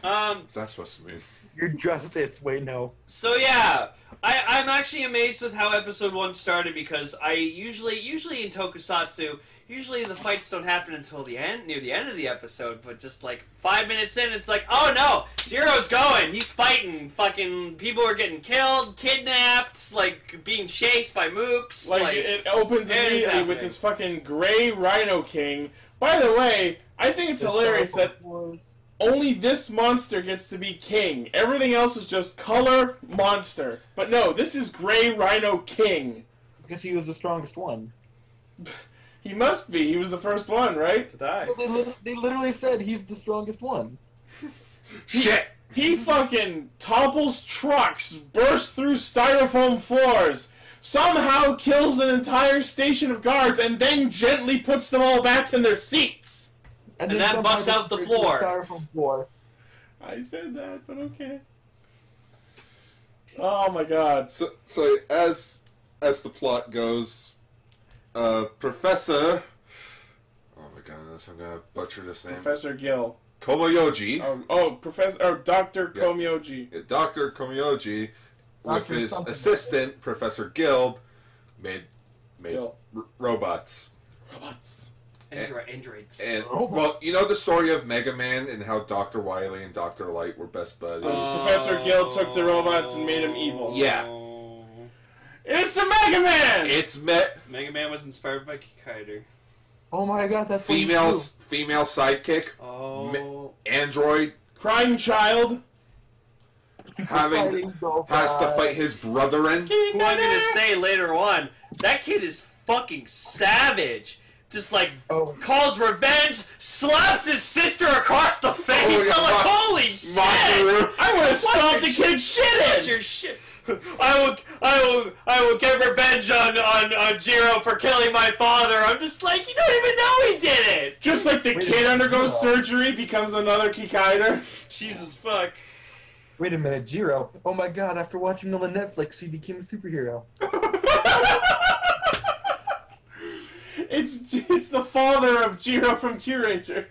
What's that supposed to mean? Your justice. Wait, no. So yeah, I'm actually amazed with how episode 1 started, because I usually in tokusatsu, usually the fights don't happen until near the end of the episode, but just like 5 minutes in, it's like, oh no, Jiro's going, he's fighting, fucking people are getting killed, kidnapped, like being chased by mooks, Like, it opens it's immediately with happening. this fucking gray Rhino King. By the way, I think it's hilarious that only this monster gets to be king. Everything else is just color monster. But no, this is Gray Rhino King. Because he was the strongest one. He must be. He was the first one, right? to die. Well, they literally said he's the strongest one. Shit! He fucking topples trucks, bursts through styrofoam floors, somehow kills an entire station of guards, and then gently puts them all back in their seats. And then that somehow busts out the breaks through floor. styrofoam floor. I said that, but okay. Oh my god. So as the plot goes, Professor... Oh my goodness, I'm gonna butcher this name. Professor Gill. Komoyoji. Dr. Yeah. Komyoji. Dr. Komoyoji, with Dr. his something. assistant, Professor Guild, made Gill. robots. Robots. Androids. And, well, you know the story of Mega Man and how Dr. Wily and Dr. Light were best buddies? Professor Gill took the robots and made 'em evil. Yeah. It's the Mega Man! It's Mega Man was inspired by Kikaider. Oh my god, that's what you female sidekick, Oh. android, Crying child. do. having has to fight his brethren. Who I'm gonna say later on, that kid is fucking savage. Just like Oh. calls revenge, slaps his sister across the face. Oh, yeah, I'm like, Ma- holy shit! Masaru. I would have stomped the your kid's shit What's in! your shit? I will get revenge on Jiro for killing my father. I'm just like, you don't even know he did it. Just like the kid undergoes surgery, becomes another Kikaider. Jesus fuck. Wait a minute, Jiro. Oh my god, after watching all the Netflix, she became a superhero. It's the father of Jiro from Kyuranger.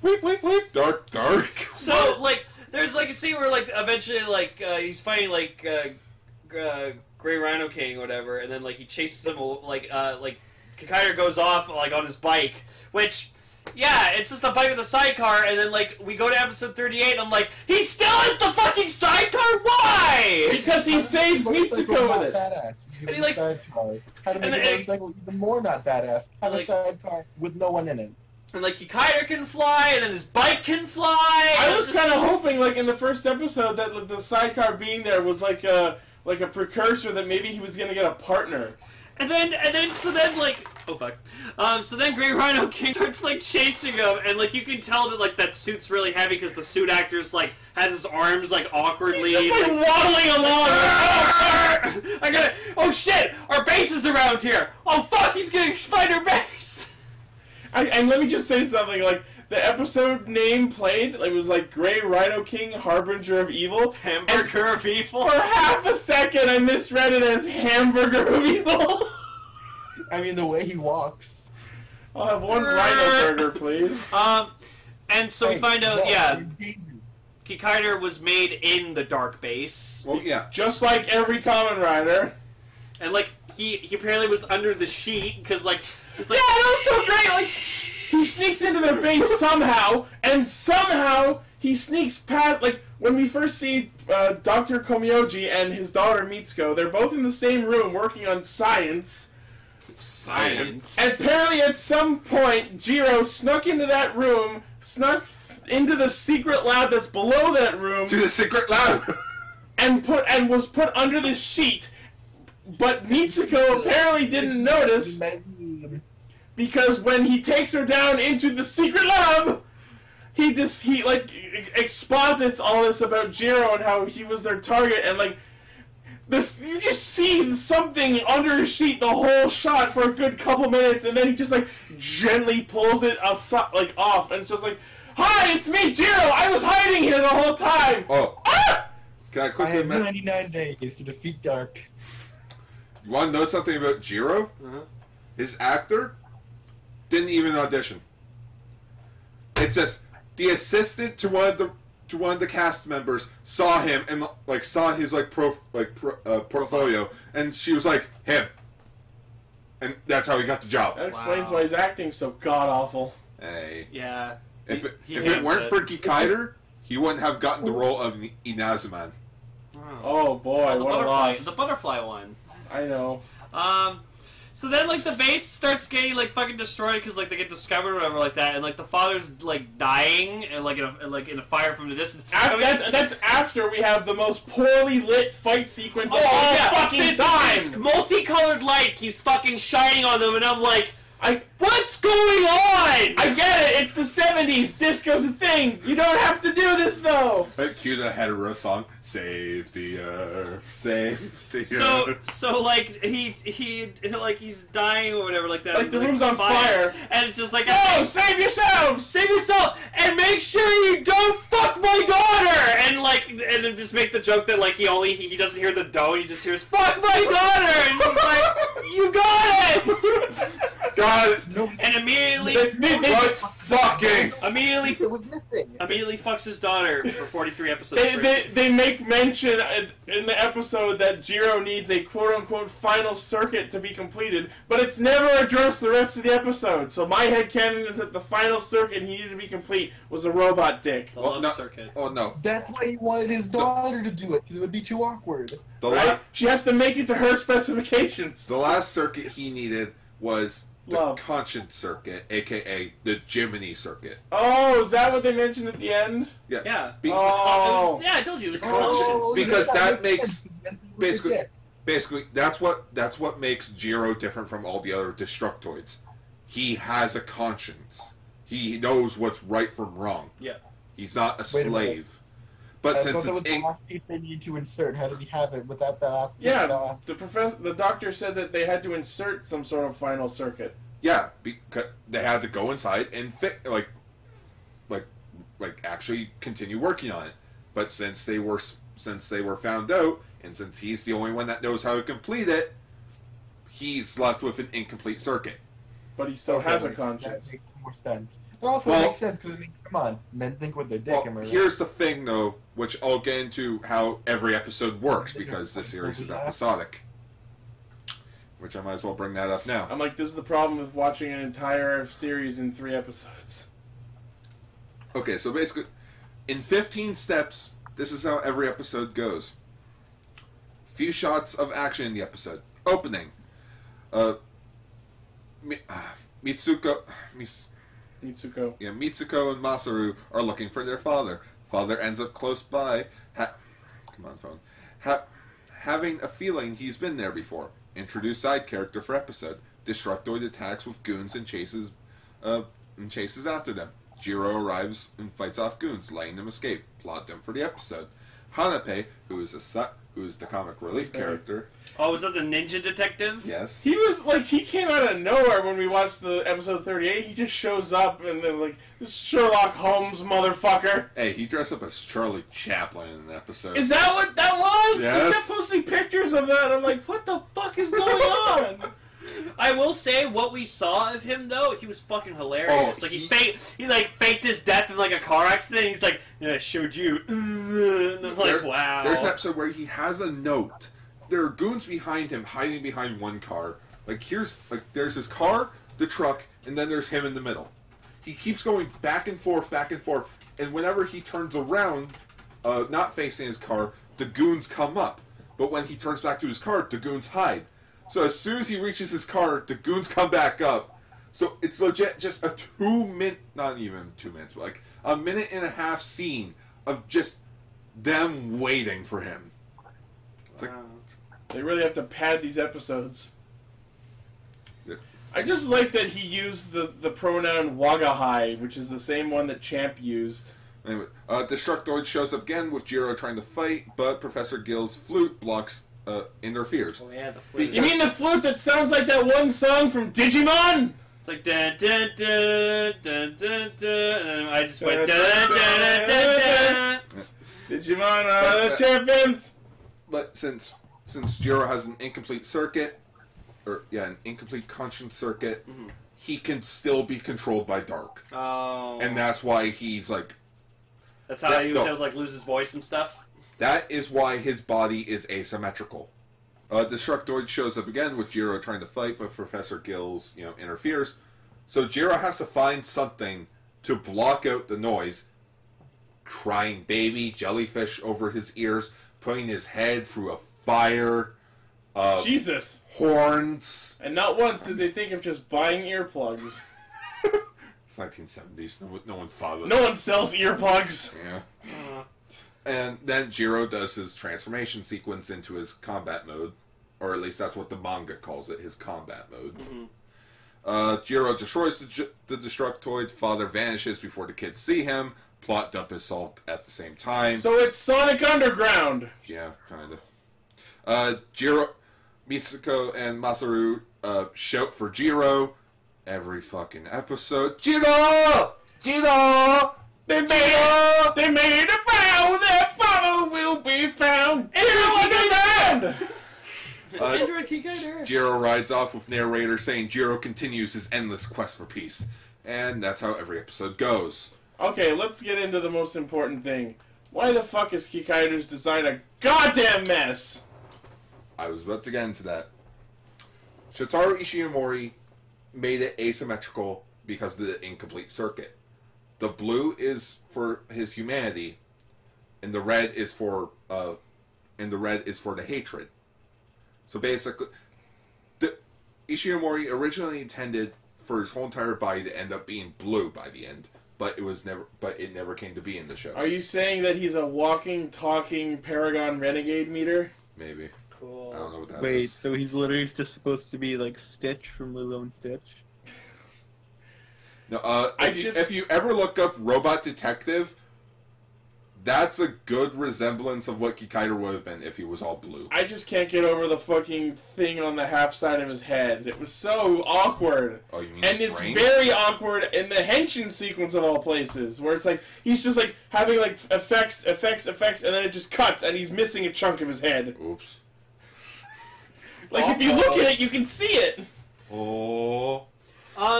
Wait. Dark. So, like, there's, like, a scene where, like, eventually, like, he's fighting, like, Grey Rhino King or whatever, and then, like, he chases him, like, Kikaider goes off, like, on his bike, which, yeah, it's just a bike with a sidecar, and then, like, we go to episode 38, and I'm like, he still has the fucking sidecar? Why? Because he saves Mitsuko with it. Badass. And he, like... How to make a motorcycle even more not badass. Have like, a sidecar with no one in it. And, like, Kikaider can fly, and then his bike can fly. I was kind of hoping, like, in the first episode, that the sidecar being there was like a precursor that maybe he was gonna get a partner. So then, like, oh fuck. So then Grey Rhino King starts, like, chasing him, and, like, you can tell that, like, that suit's really heavy because the suit actor's, like, has his arms, like, awkwardly. He's just, like, waddling along. Oh shit! Our base is around here! Oh fuck! He's gonna find our base! And let me just say something, like, the episode name played, it was like Grey Rhino King, Harbinger of Evil. Hamburger of Evil? For half a second, I misread it as Hamburger of Evil. I mean, the way he walks. I'll have one Rhino Burger, please. And so we find out, Kikaider was made in the Dark Base. Well, yeah. Just like every Kamen Rider. And, like, he apparently was under the sheet, because, like... Yeah, that was so great! Like, he sneaks into their base somehow, and somehow he sneaks past, like, when we first see Dr. Komyoji and his daughter Mitsuko, they're both in the same room working on science. Science? And apparently at some point, Jiro snuck into that room, snuck into the secret lab that's below that room. To the secret lab! and was put under the sheet. But Mitsuko apparently didn't notice, because when he takes her down into the secret lab, he exposits all this about Jiro and how he was their target, and like this, you just see something under his sheet the whole shot for a good couple minutes, and then he just like gently pulls it like off, and it's just like, "Hi, it's me, Jiro. I was hiding here the whole time." Oh, can I I quickly? have 99 days to defeat Dark. You want to know something about Jiro? His actor didn't even audition. It's just the assistant to one of the cast members saw him and like saw his portfolio, and she was like, him, and that's how he got the job. That explains why he's acting so god awful. Hey, Yeah. if it weren't for Kikaider, he wouldn't have gotten the role of Inazuman. Oh boy, what a loss. The butterfly one. I know. So then, like, the base starts getting, like, fucking destroyed because, like, they get discovered or whatever like that, and, like, the father's, like, dying, and, like, in a fire from the distance. That's after we have the most poorly lit fight sequence of all fucking time! This multicolored light keeps fucking shining on them, and I'm like, what's going on? I get it, it's the 70s, disco's a thing! You don't have to do this, though! Cue the hetero song, Save the Earth, Save the Earth. So like, he's dying or whatever like that. Like, the room's on fire. And it's just like, oh, save yourselves! Save yourself! And make sure you don't fuck my daughter! And then just make the joke that, like, he doesn't hear the dough, he just hears, fuck my daughter! And he's like, you got it! Got it! And immediately... What's fucking... Immediately... It was missing. Immediately fucks his daughter for 43 episodes. They make mention in the episode that Jiro needs a quote-unquote final circuit to be completed, but it's never addressed the rest of the episode, so my headcanon is that the final circuit he needed to be complete was a robot dick. The love circuit. Oh, no. That's why he wanted his daughter to do it, because it would be too awkward. Right? She has to make it to her specifications. The last circuit he needed was the Love. conscience circuit, a.k.a. the Jiminy circuit. Oh, is that what they mentioned at the end? Yeah. Yeah. Oh. Yeah, I told you it was conscience. Because yeah, that makes... sense. Basically, that's what makes Jiro different from all the other Destructoids. He has a conscience. He knows what's right from wrong. Yeah. He's not a Wait a minute. slave. But I since thought that it's was the last piece they need to insert. How did he have it without the last? Yeah, the doctor said that they had to insert some sort of final circuit. yeah, because they had to go inside and actually continue working on it. But since they were found out, and since he's the only one that knows how to complete it, he's left with an incomplete circuit. But he still has a That conscience. makes more sense. It also makes sense because, I mean, come on, men think with their dick. Well, am I right? here's the thing, though, which I'll get into how every episode works, because this series is episodic. Which I might as well bring that up now. I'm like, this is the problem with watching an entire series in 3 episodes. Okay, so basically, in 15 steps, this is how every episode goes. Few shots of action in the episode. Opening. Mitsuko and Masaru are looking for their father. Father ends up close by. Come on, phone. Having a feeling he's been there before. Introduce side character for episode. Destructoid attacks with goons and chases after them. Jiro arrives and fights off goons, letting them escape. Plot them for the episode. Hanape, who is the comic relief character. Oh, was that the ninja detective? Yes. He was like, he came out of nowhere when we watched the episode 38. He just shows up and then like, this is Sherlock Holmes, motherfucker. Hey, he dressed up as Charlie Chaplin in the episode. Is that what that was? Yes. They kept posting pictures of that. I'm like, what the fuck is going on? I will say, what we saw of him though, he was fucking hilarious. Oh, like he faked his death in like a car accident. He's like, "Yeah, I showed you," and I'm like, "Wow." There's an episode where he has a note. There are goons behind him, hiding behind one car. There's his car, the truck, and then there's him in the middle. He keeps going back and forth, and whenever he turns around, not facing his car, the goons come up. But when he turns back to his car, the goons hide. So as soon as he reaches his car, the goons come back up. So it's legit just a not even 2 minutes, but like a minute and a half scene of just them waiting for him. It's like, they really have to pad these episodes. Yeah. I just like that he used the pronoun wagahai, which is the same one that Champ used. Anyway, Destructoid shows up again with Jiro trying to fight, but Professor Gill's flute interferes. Oh yeah, the flute. You mean the flute that sounds like that one song from Digimon? It's like dun dun dun dun dun dun, and I just went dun dun dun dun dun. Digimon are the champions. But since Jiro has an incomplete circuit, an incomplete conscience circuit, he can still be controlled by Dark. Oh. And that's why he's like... That's how he was able to like lose his voice and stuff? That is why his body is asymmetrical. Destructoid shows up again with Jiro trying to fight, but Professor Gills, interferes. So Jiro has to find something to block out the noise. Crying baby, jellyfish over his ears, putting his head through a fire. Jesus. Horns. And not once did they think of just buying earplugs. It's 1970s. No one thought of it. No one sells earplugs. Yeah. And then Jiro does his transformation sequence into his combat mode. Or at least that's what the manga calls it, his combat mode. Jiro destroys the Destructoid. Father vanishes before the kids see him. Plot dump is solved at the same time. So it's Sonic Underground. Yeah, kind of. Jiro, Mitsuko, and Masaru shout for Jiro every fucking episode. Jiro! Jiro! They made a vow that father will be found in Underground. Jiro rides off with narrator saying Jiro continues his endless quest for peace. And that's how every episode goes. Okay, let's get into the most important thing. Why the fuck is Kikaider's design a goddamn mess? I was about to get into that. Shotaro Ishimori made it asymmetrical because of the incomplete circuit. The blue is for his humanity, and the red is for the hatred. So basically, Ishimori originally intended for his whole entire body to end up being blue by the end, but it never came to be in the show. Are you saying that he's a walking, talking Paragon Renegade meter? Maybe. Cool. I don't know what that is. Wait, so he's literally just supposed to be like Stitch from Lilo and Stitch? No, if you ever look up Robot Detective, That's a good resemblance of what Kikaider would have been if he was all blue. I just can't get over the fucking thing on the half side of his head. It was so awkward. Oh, you mean and his it's brain? very awkward in the henshin sequence of all places, where it's like he's just like having like effects, and then it just cuts, and he's missing a chunk of his head. Oops. Like if you look at it, you can see it. Oh.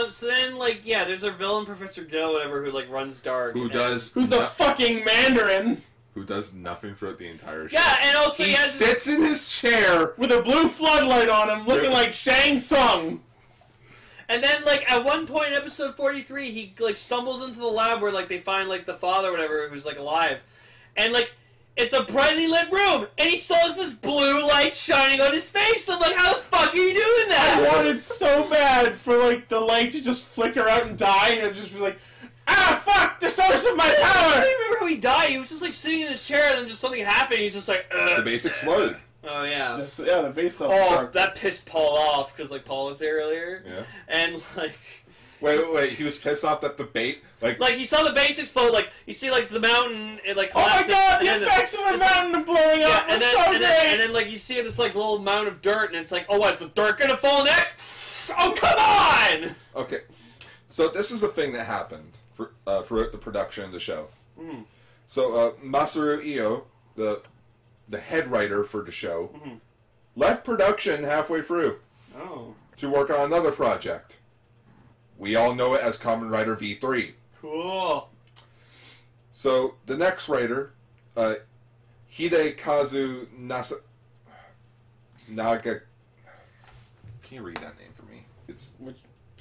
So then, like, yeah, there's our villain, Professor Gill, whatever, who, like, runs dark. Who's the fucking Mandarin. Who does nothing throughout the entire show. Yeah, and also he sits in his chair with a blue floodlight on him, looking like Shang Tsung. And then, like, at one point in episode 43, he, like, stumbles into the lab where, like, they find, like, the father or whatever who's, like, alive. And, like, it's a brightly lit room, and he saw this blue light shining on his face. And I'm like, how the fuck are you doing that? I wanted so bad for, like, the light to just flicker out and die, and it just be like, ah, fuck, the source of my power! I don't even remember how he died. He was just, like, sitting in his chair, and then just something happened, and he's just like, The base exploded. Oh, yeah. The base that pissed Paul off, because, like, Paul was here earlier. Yeah. And, like... Wait, he was pissed off that the bait, like you saw the base explode, like, you see, like, the mountain, it, like, oh my collapses. god, the effects of the mountain blowing up were so great! And then, like, you see this, like, little mound of dirt, and it's like, oh, what, is the dirt gonna fall next? Oh, come on! Okay, so this is a thing that happened throughout the production of the show. Mm. So, Masaru Io, the head writer for the show, left production halfway through to work on another project. We all know it as Kamen Rider V3. Cool. So, the next writer, Hidekazu Naga... Can you read that name for me? It's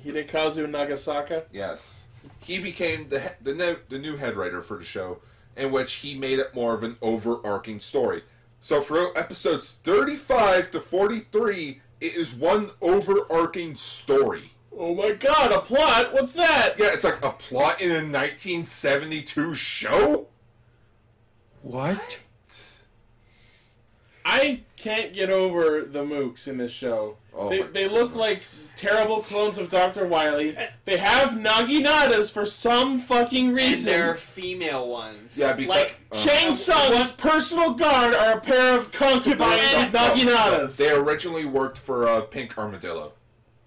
Hidekazu Nagasaka? Yes. He became the new head writer for the show, in which he made it more of an overarching story. So throughout episodes 35 to 43, it is one overarching story. Oh my god, a plot? What's that? Yeah, it's like a plot in a 1972 show? What? I can't get over the mooks in this show. Oh they look like terrible clones of Dr. Wily. They have naginatas for some fucking reason. And they're female ones. Yeah, because... Like, Shang Tsung's personal guard are a pair of concubine naginatas. They originally worked for Pink Armadillo.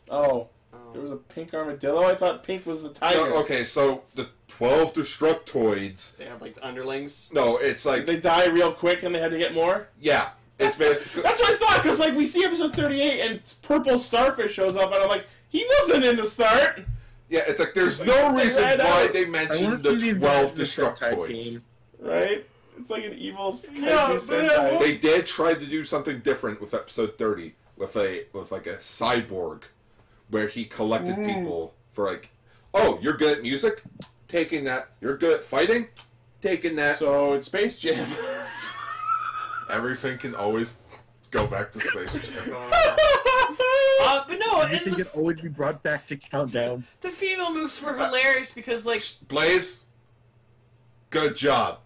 Oh. There was a pink armadillo? I thought pink was the tiger. So, okay, so the 12 Destructoids... They have, like, underlings? No, it's like... They die real quick and they had to get more? Yeah. It's basically... That's what I thought, because, like, we see episode 38 and Purple Starfish shows up, and I'm like, he wasn't in the start! Yeah, it's like, there's no reason why they mentioned the 12 Destructoids. Right? It's like an evil kaiju Sentai. They did try to do something different with episode 30, with like a cyborg, where he collected people for like, oh, you're good at music? Taking that. You're good at fighting? Taking that. So, it's Space Jam. Everything can always go back to Space Jam. But no, Everything can always be brought back to Countdown. the female mooks were hilarious because, like... Blaze, good job.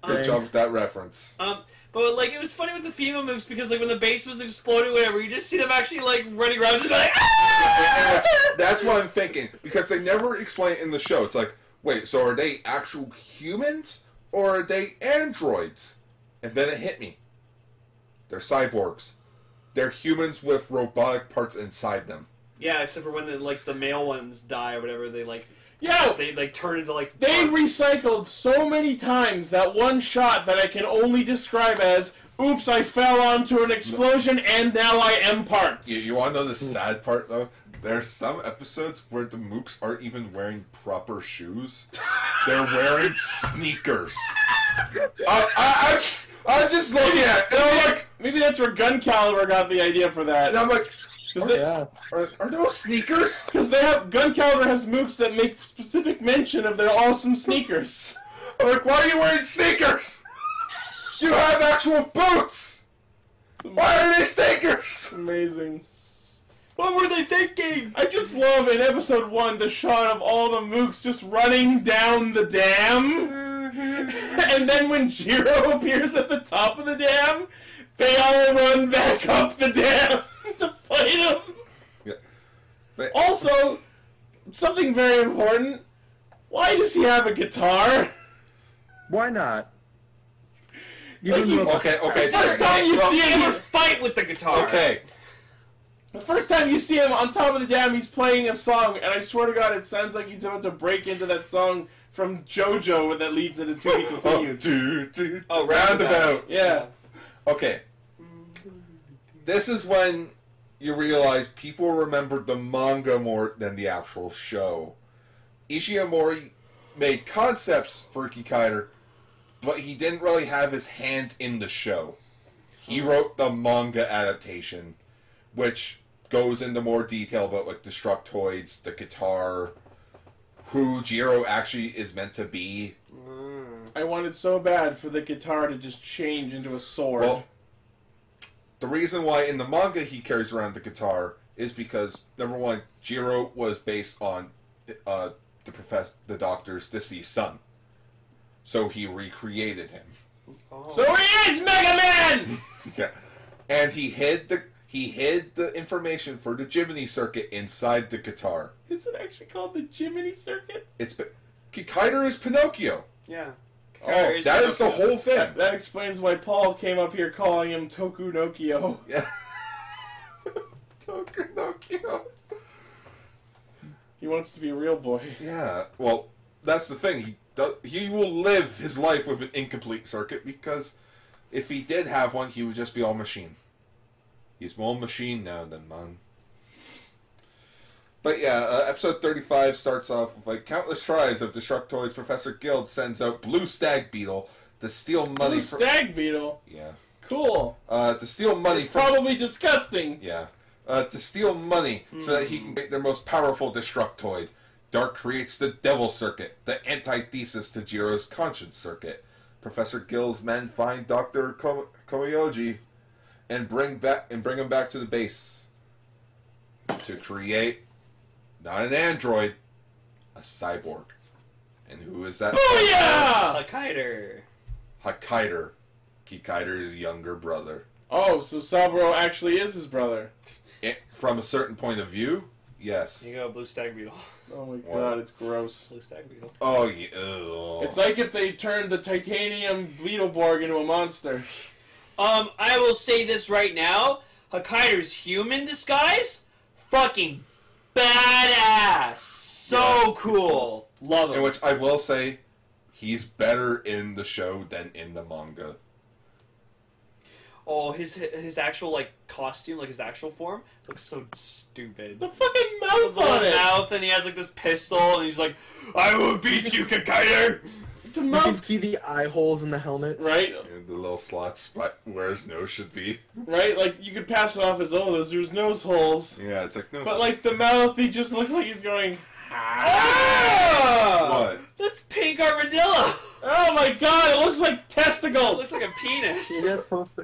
Good job with that reference. But, like, it was funny with the female mooks because, like, when the base was exploding, whatever, you just see them actually, like, running around and like, ah! That's what I'm thinking. Because they never explain it in the show. It's like, wait, so are they actual humans? Or are they androids? And then it hit me. They're cyborgs. They're humans with robotic parts inside them. Yeah, except for when, the male ones die or whatever, they, like... Yeah, they like turn into like they parts. recycled so many times that one shot that I can only describe as oops, I fell onto an explosion and now I am parts. You want to know the sad part though? There's some episodes where the mooks aren't even wearing proper shoes. They're wearing sneakers. I'm just looking at it and I'm like, maybe that's where Gun Caliber got the idea for that. And I'm like, Are those sneakers? Because they have Gun Caliber has mooks that make specific mention of their awesome sneakers. I'm like, why are you wearing sneakers? You have actual boots. Why are they sneakers? Amazing. What were they thinking? I just love in episode 1 the shot of all the mooks just running down the dam. And then when Jiro appears at the top of the dam, they all run back up the dam to fight him. Yeah. But Also, something very important. Why does he have a guitar? Why not? You Like don't he- know about Okay. First time you see He him, would fight with the guitar. Okay. the first time you see him on top of the dam, he's playing a song, and I swear to God, it sounds like he's about to break into that song from JoJo that leads into To Be Continued. Roundabout. Yeah. Okay. This is when you realize people remembered the manga more than the actual show. Ishimori made concepts for Kikaider, but he didn't really have his hand in the show. He wrote the manga adaptation, which goes into more detail about like Destructoids, the guitar, who Jiro actually is meant to be. I wanted so bad for the guitar to just change into a sword. Well, the reason why in the manga he carries around the guitar is because, number one, Jiro was based on the doctor's deceased son. So he recreated him. So he is Mega Man! Yeah. And he hid the information for the Jiminy circuit inside the guitar. Is it actually called the Jiminy Circuit? Kikaider is Pinocchio. Yeah. Oh, That is the whole thing. That explains why Paul came up here calling him Tokunokio. Yeah. Pinocchio. He wants to be a real boy. Yeah. Well, that's the thing. He will live his life with an incomplete circuit because if he did have one, he would just be all machine. He's more machine now than man. But yeah, episode 35 starts off with like countless tries of Destructoids. Professor Guild sends out Blue Stag Beetle to steal money Blue from... Stag Beetle? Yeah. Cool. To steal money It's from... probably disgusting. Yeah. To steal money so that he can get their most powerful Destructoid. Dark creates the Devil Circuit, the antithesis to Jiro's Conscience Circuit. Professor Gill's men find Dr. Komiyoji and bring him back to the base to create not an android, a cyborg. And who is that? Booyah! Kikaider. Kikaider's younger brother. Oh, so Saburo actually is his brother. From a certain point of view, yes. There you go, Blue Stag Beetle. Oh my god, it's gross. Blue Stag Beetle. Oh, yeah. Ugh. It's like if they turned the titanium Beetleborg into a monster. I will say this right now. Hokkaido's human disguise, fucking badass. So cool. Love him. In which I will say, he's better in the show than in the manga. Oh, his actual like costume, like his actual form, looks so stupid. The fucking mouth The on it! mouth, and he has like this pistol, and he's like, "I will beat you, Kikaider." The You mouth, can see the eye holes in the helmet. right? And the little slots where his nose should be. Right? Like, you could pass it off as, oh, there's nose holes. Yeah, it's like, no. But, like, the mouth, he just looks like he's going, Ah! What? That's pink armadillo. oh my god, it looks like It testicles! looks like a penis.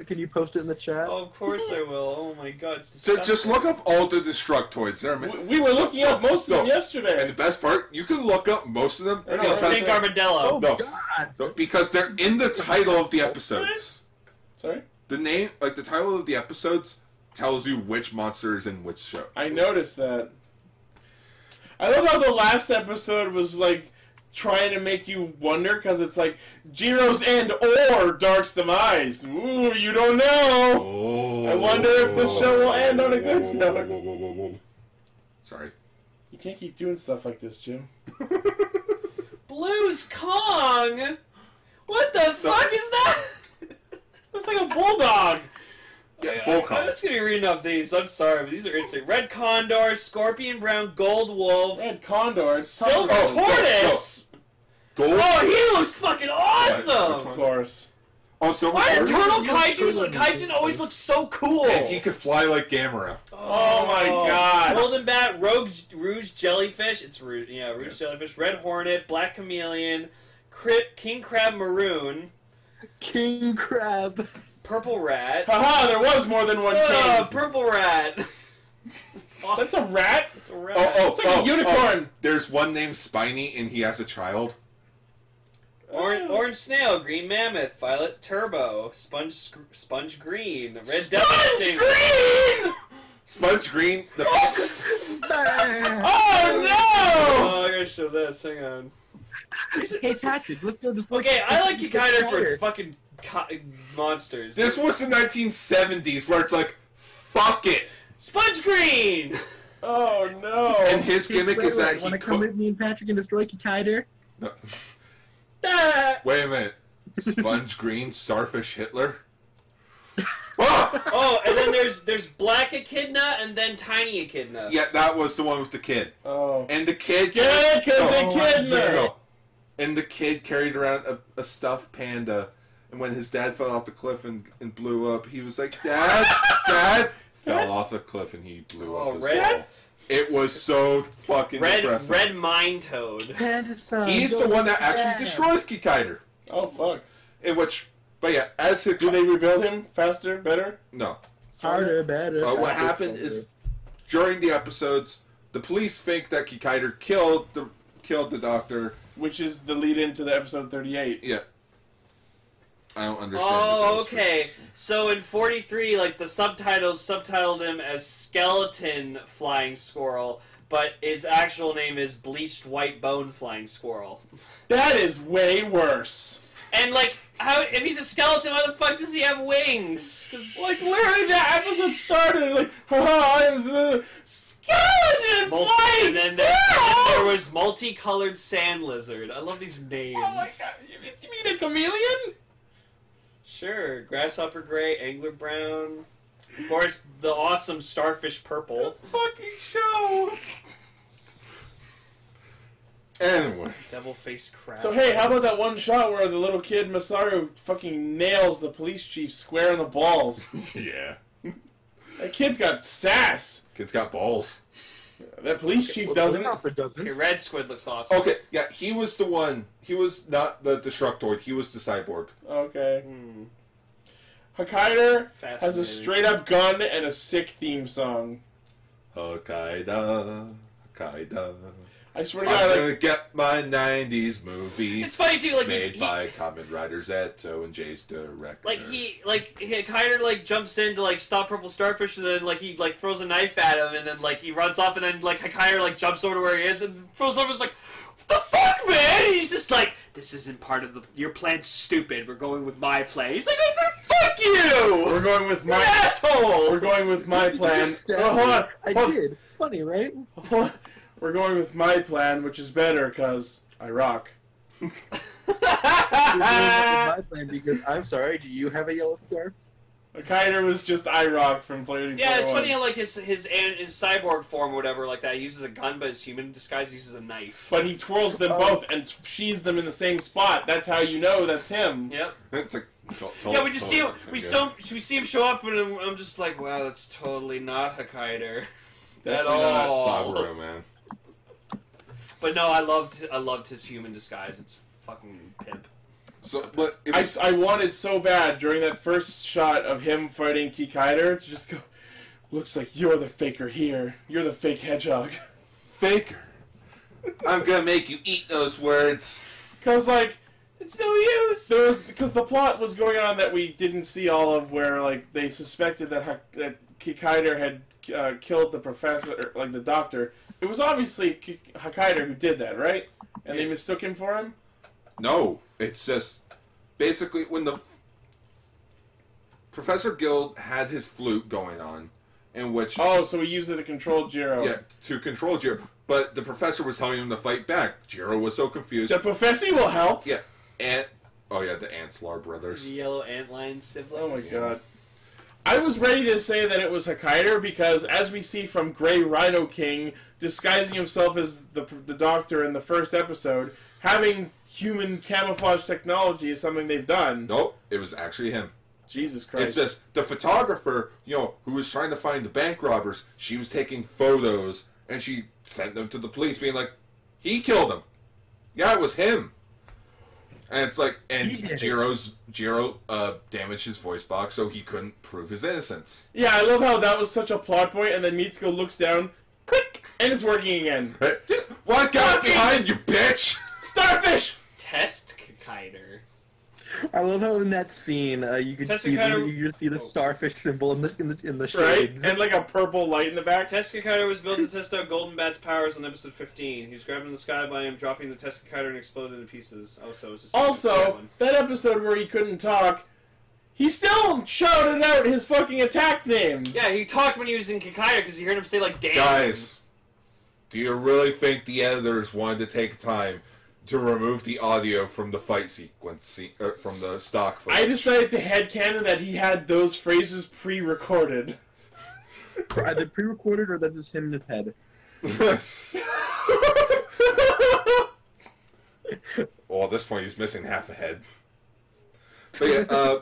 Can you post it in the chat? Oh, of course I will. Oh my god, it's So disgusting. just look up all the Destructoids. They're We were looking up most of them And the yesterday. best part, you can look up most of them I know, because, Pink armadillo. no, God! because they're in the title of the episodes. Sorry? The name, like the title of the episodes, tells you which monster is in which show. I noticed that. I love how the last episode was, like, trying to make you wonder, because it's like, Jiro's End or Dark's Demise. Ooh, you don't know! Oh. I wonder if this show will end on a good note. Sorry. You can't keep doing stuff like this, Jim. Blues Kong. What the fuck is that? Looks like a bulldog! Yeah, I'm Bullcom. just gonna be reading up these. I'm sorry, but these are interesting. Red Condor, Scorpion Brown, Gold Wolf, Red Condor. Silver Oh, go, Tortoise. Gold. Oh, he looks fucking Which awesome. Of course. Oh, so Why do turtle kaijus always look so cool? And he could fly like Gamera. Oh my god. Golden Bat, Rouge Jellyfish. It's Rouge, yeah, Rouge Jellyfish. Red Hornet, Black Chameleon, King Crab Maroon, King Crab. Purple Rat. Haha, there was more than one king. Purple Rat. That's a rat? It's a rat. It's like a unicorn. There's one named Spiny, and he has a child. Orange Snail, Green Mammoth, Violet Turbo, Sponge Green, Red Sponge Devil Sting. Green! Sponge Green. Oh no! Oh, I gotta show this. Hang on. Hey Patrick, let's go destroy. Okay, I like Kikaider for its fucking monsters. This was the 1970s where it's like, fuck it. Sponge Green! Oh no! And his gimmick is that he want to come with me and Patrick and destroy Kikaider? No. Ah! Wait a minute. Sponge Green, Starfish Hitler? Oh, and then there's Black Echidna and then Tiny Echidna. Yeah, that was the one with the kid. Oh. And the kid... Get it, because Echidna! No. And the kid carried around a stuffed panda, and when his dad fell off the cliff and blew up, he was like, Dad, Dad! Fell off the cliff and he blew up as well. It was so fucking depressing. Red Mine Toad. He's the one that actually destroys Kikaider. Oh, fuck. In which... But yeah, as Hikaider... Do they rebuild him faster, better? No. Harder, better. What happened is, during the episodes, the police think that Kikaider killed the doctor. Which is the lead into the episode 38. Yeah. I don't understand. Oh, okay. So in 43, like, the subtitled him as Skeleton Flying Squirrel, but his actual name is Bleached White Bone Flying Squirrel. That is way worse. And, like, if he's a skeleton, why the fuck does he have wings? Like, literally, that episode started, like, haha, I'm a skeleton flying and then squirrel! there was Multicolored Sand Lizard. I love these names. Oh my god, you mean a chameleon? Sure. Grasshopper Gray, Angler Brown. Of course, the awesome Starfish Purple. This fucking show! Anyways. Devil-faced crab. So hey, how about that one shot where the little kid Masaru fucking nails the police chief square in the balls? Yeah. That kid's got sass. Kid's got balls. That police chief doesn't. Okay, Red Squid looks awesome. Okay, yeah, he was the one. He was not the Destructoid. He was the cyborg. Okay. Kikaider has a Fascinating. straight-up gun and a sick theme song. Hikaida. I swear to I'm God, gonna get my 90s movie. It's funny too, like made by Kamen Rider Zeto and Jay's director. Kikaider like jumps in to like stop Purple Starfish, and then like he like throws a knife at him, and then like he runs off, and then like Kikaider like jumps over to where he is, and throws over. Is like, what the fuck, man? And he's just like, this isn't part of your plan's stupid. We're going with my plan. He's like, oh, fuck you! we're going with my asshole. We're going with my plan. Oh, Hold on. I did. Funny, right? Hold on. We're going with my plan, which is better, because I rock. You're doing my plan because I'm sorry. Do you have a yellow scarf? Kikaider was just I rock from Player. Yeah, it's funny how like his cyborg form or whatever like that he uses a gun, but his human disguise uses a knife. But he twirls them both and sheathes them in the same spot. That's how you know that's him. Yep. It's like, Yeah, we just see him. We see him show up, and I'm just like, wow, that's totally not Kikaider at all. Saburo, man. But no, I loved his human disguise. It's fucking pimp. So, but it was, I wanted so bad during that first shot of him fighting Kikaider to just go, looks like you're the faker here. You're the fake hedgehog. Faker. I'm gonna make you eat those words. Because, like, it's no use. Because the plot was going on that we didn't see all of, where, like, they suspected that Kikaider had killed the professor, like, the doctor. It was obviously Kikaider who did that, right? And they mistook him for him? No, it's just basically when the Professor Guild had his flute going on, in which so he used it to control Jiro. Yeah, to control Jiro. But the professor was telling him to fight back. Jiro was so confused. The professor will help. Yeah, the Anslar brothers. The yellow antlion siblings. Oh my god. I was ready to say that it was Kikaider because, as we see from Grey Rhino King disguising himself as the doctor in the first episode, having human camouflage technology is something they've done. Nope, it was actually him. Jesus Christ. It's just the photographer, who was trying to find the bank robbers, she was taking photos, and she sent them to the police being like, he killed him. Yeah, it was him. And it's like, and Jiro damaged his voice box, so he couldn't prove his innocence. Yeah, I love how that was such a plot point, and then Mitsuko looks down, click, and it's working again. What got behind you, bitch? Starfish! Test Kikaider. I love how in that scene you could see you just see the starfish symbol in the shades. Right, and like a purple light in the back. Kikaider was built to test out Golden Bat's powers on episode 15. He was grabbed in the sky by him, dropping the Kikaider and exploded into pieces. Also, that episode where he couldn't talk, he still shouted out his fucking attack names. Yeah, he talked when he was in Kikaider because you heard him say like "damn." Guys, do you really think the editors wanted to take time to remove the audio from the fight sequence, from the stock footage? I decided to headcanon that he had those phrases pre-recorded. Either pre-recorded or that's just him in his head. Well, at this point, he's missing half a head. But yeah,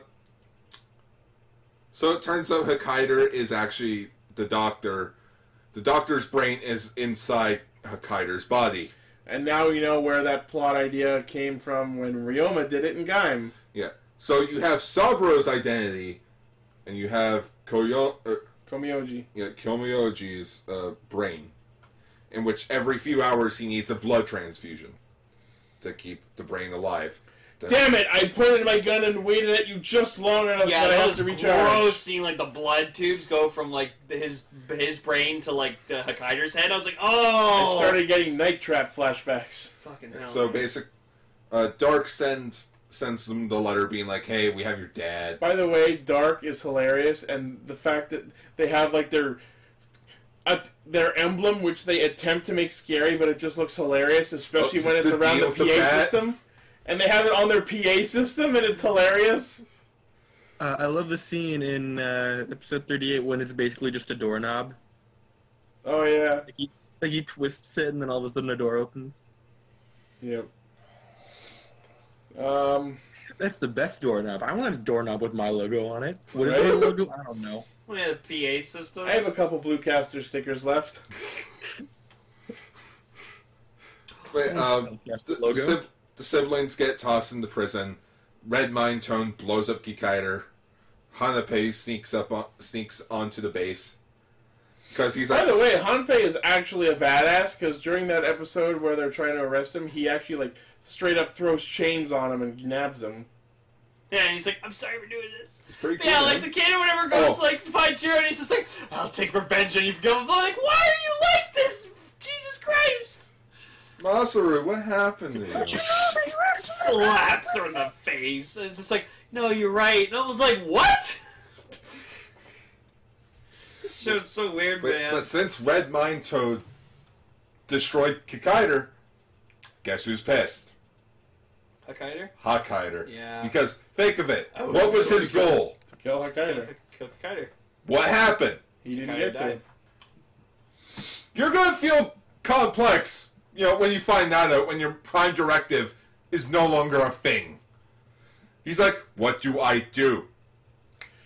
so it turns out Kikaider is actually the doctor. The doctor's brain is inside Kikaider's body. And now you know where that plot idea came from when Ryoma did it in Gaim. Yeah. So you have Saburo's identity, and you have Komyoji. Yeah, Komyoji's brain, in which every few hours he needs a blood transfusion to keep the brain alive. Damn it! I pointed my gun and waited at you just long enough that I had to recharge. Gross seeing like the blood tubes go from like his brain to like the Kikaider's head. I was like, oh! I started getting Night Trap flashbacks. Fucking hell. So Dark sends them the letter being like, "Hey, we have your dad." By the way, Dark is hilarious, and the fact that they have like their emblem, which they attempt to make scary, but it just looks hilarious, especially when it's around the PA system. And they have it on their PA system, and it's hilarious. I love the scene in episode 38 when it's basically just a doorknob. Oh, yeah. Like he twists it, and then all of a sudden a door opens. Yep. That's the best doorknob. I want a doorknob with my logo on it. What is the logo? I don't know. We have a PA system. I have a couple Bluecaster stickers left. Wait, the siblings get tossed into prison. Red Mind Tone blows up Kikaider. Hanpei sneaks onto the base. Because he's like... By the way, Hanpei is actually a badass, because during that episode where they're trying to arrest him, he actually, like, straight up throws chains on him and nabs him. Yeah, and he's like, I'm sorry for doing this. It's pretty cool, yeah, man. like, the kid or whatever goes, like, to fight Jiro, and he's just like, I'll take revenge on you for going. Like, why are you like this? Jesus Christ! Masaru, what happened to you? Slaps her in the face. And it's just like, no, you're right. And I was like, what? This show's so weird, man. But since Red Mind Toad destroyed Kikaider, guess who's pissed? Kikaider. Yeah. Because, think of it. What was his goal? To kill Kikaider. Kill Kikaider. What happened? He didn't get to. You're gonna feel complex, you know, when you find that out, when your prime directive is no longer a thing. He's like, what do I do?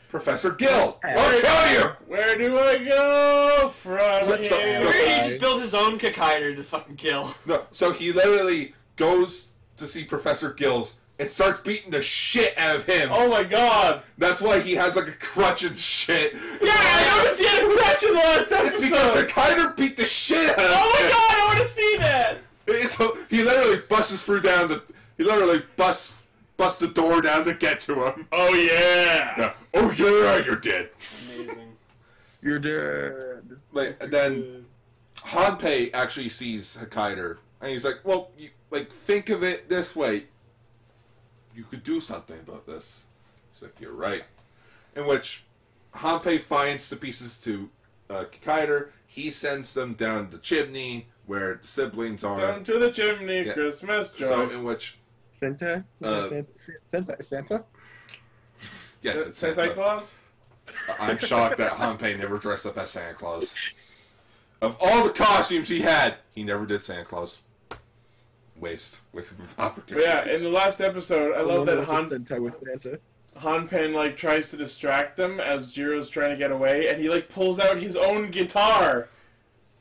Professor Gill, I'll kill you! Where do I go from here? He just built his own Kikaider to fucking kill. No, so he literally goes to see Professor Gills and starts beating the shit out of him. Oh my god! That's why he has like a crutch and shit. Yeah, I noticed he had a crutch in the last episode! It's because Kikaider beat the shit out of him. Oh my god, I want to see that! So he literally busts through down the... He literally busts the door down to get to him. Oh yeah! Oh yeah, you're dead. Amazing. You're dead. Like, and then Hanpei actually sees Kikaider, and he's like, well, think of it this way. You could do something about this. He's like, you're right. In which Hanpei finds the pieces to Kikaider. He sends them down the chimney where the siblings are. Down to the chimney, yeah. Christmas joy. So in which... Santa? Santa? Yes, it's Santa Claus? I'm shocked that Hanpei never dressed up as Santa Claus. Of all the costumes he had, he never did Santa Claus. Waste of opportunity. But yeah, in the last episode, I love that Santa with Santa. Hanpei like tries to distract them as Jiro's trying to get away, and he like pulls out his own guitar.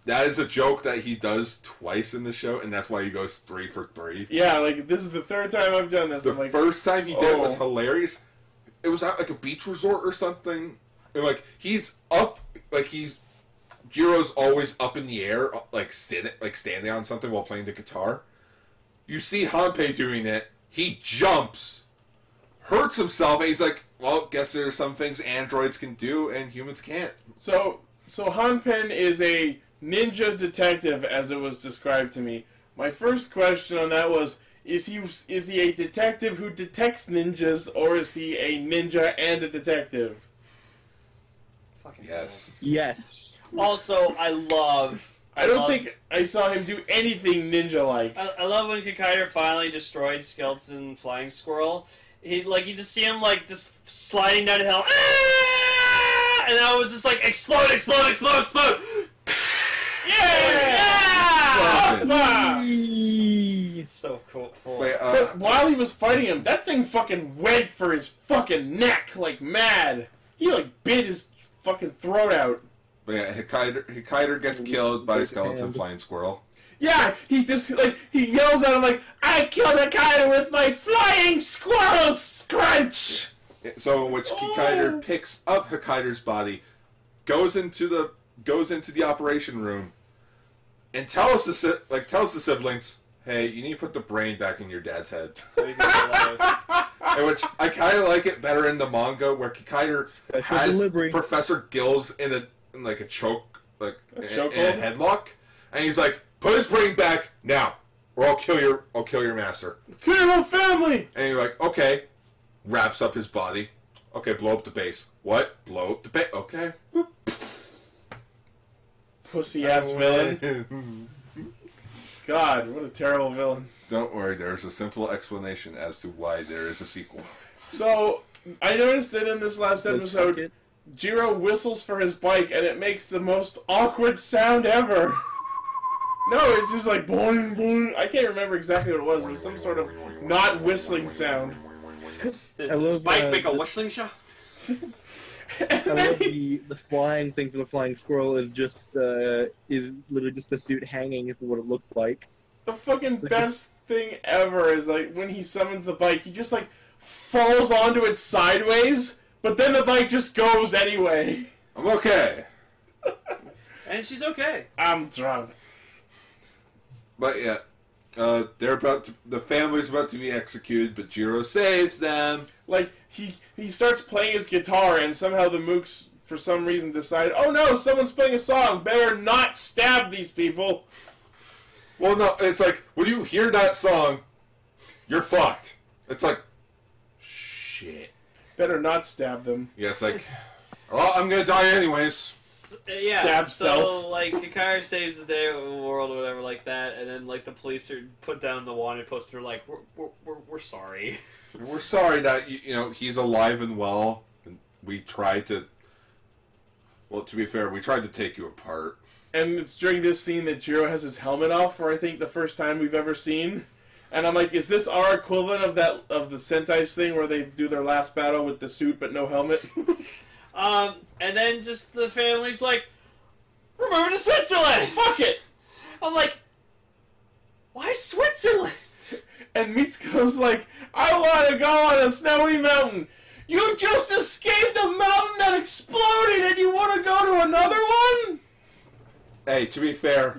That is a joke that he does twice in the show, and that's why he goes 3 for 3. Yeah, like, this is the third time I've done this. The I'm like, first time he did it was hilarious. It was at, like, a beach resort or something. And, like, he's up, like, Jiro's always up in the air, like, standing on something while playing the guitar. You see Hanpei doing it. He jumps, hurts himself, and he's like, well, guess there are some things androids can do and humans can't. So Hanpen is a ninja detective, as it was described to me. My first question on that was, is he a detective who detects ninjas, or is he a ninja and a detective? Fucking Yes. Yes. Also, I don't think I saw him do anything ninja-like. I love when Kikaider finally destroyed Skeleton Flying Squirrel. You just see him just sliding down the hill, and then I was just like, explode, explode, explode, explode. Yeah! So cool. Wait, But while he was fighting him, that thing fucking went for his fucking neck like mad. He bit his fucking throat out. but yeah, Kikaider gets killed by a skeleton flying squirrel. Yeah, he just he yells at him I killed a Kikaider with my flying squirrel scrunch. So, in which Kikaider picks up Kikaider's body, goes into the operation room, and tells the siblings, "Hey, you need to put the brain back in your dad's head." So he can be alive. In which I kind of like it better in the manga, where Kikaider has Professor Gills in a choke, in a headlock, and he's like, "Put his brain back now, or I'll kill your master. Kill your whole family." And you're like, okay. Wraps up his body. Okay, blow up the base. What? Blow up the base. Okay. Pussy ass villain. God, what a terrible villain. Don't worry, there's a simple explanation as to why there is a sequel. So, I noticed that in this last episode, Jiro whistles for his bike, and it makes the most awkward sound ever. No, it's just like boing, boing. I can't remember exactly what it was. It was some sort of not whistling sound. Did the Spike make a whistling shot? I love the flying thing for the flying squirrel is literally just a suit hanging for what it looks like. The fucking best thing ever is when he summons the bike, he just falls onto it sideways, but then the bike just goes anyway. I'm okay. And she's okay. I'm drunk. But yeah, the family's about to be executed, but Jiro saves them. He starts playing his guitar, and somehow the mooks, for some reason, decide, oh no, someone's playing a song, better not stab these people. Well, no, it's when you hear that song, you're fucked. It's shit. Better not stab them. Yeah, it's well, I'm gonna die anyways. Yeah, Stab so self. Kikaider saves the day of the world or whatever like that, and then the police are put down the wanted poster we're sorry. We're sorry that he's alive and well. And we tried to. Well, to be fair, we tried to take you apart. And it's during this scene that Jiro has his helmet off, for I think the first time we've ever seen. And I'm like, is this our equivalent of the Sentai's thing where they do their last battle with the suit but no helmet? And then just the family's remember to Switzerland! Fuck it! I'm like, why Switzerland? And Mitsuko's I want to go on a snowy mountain. You just escaped a mountain that exploded and you want to go to another one? Hey, to be fair,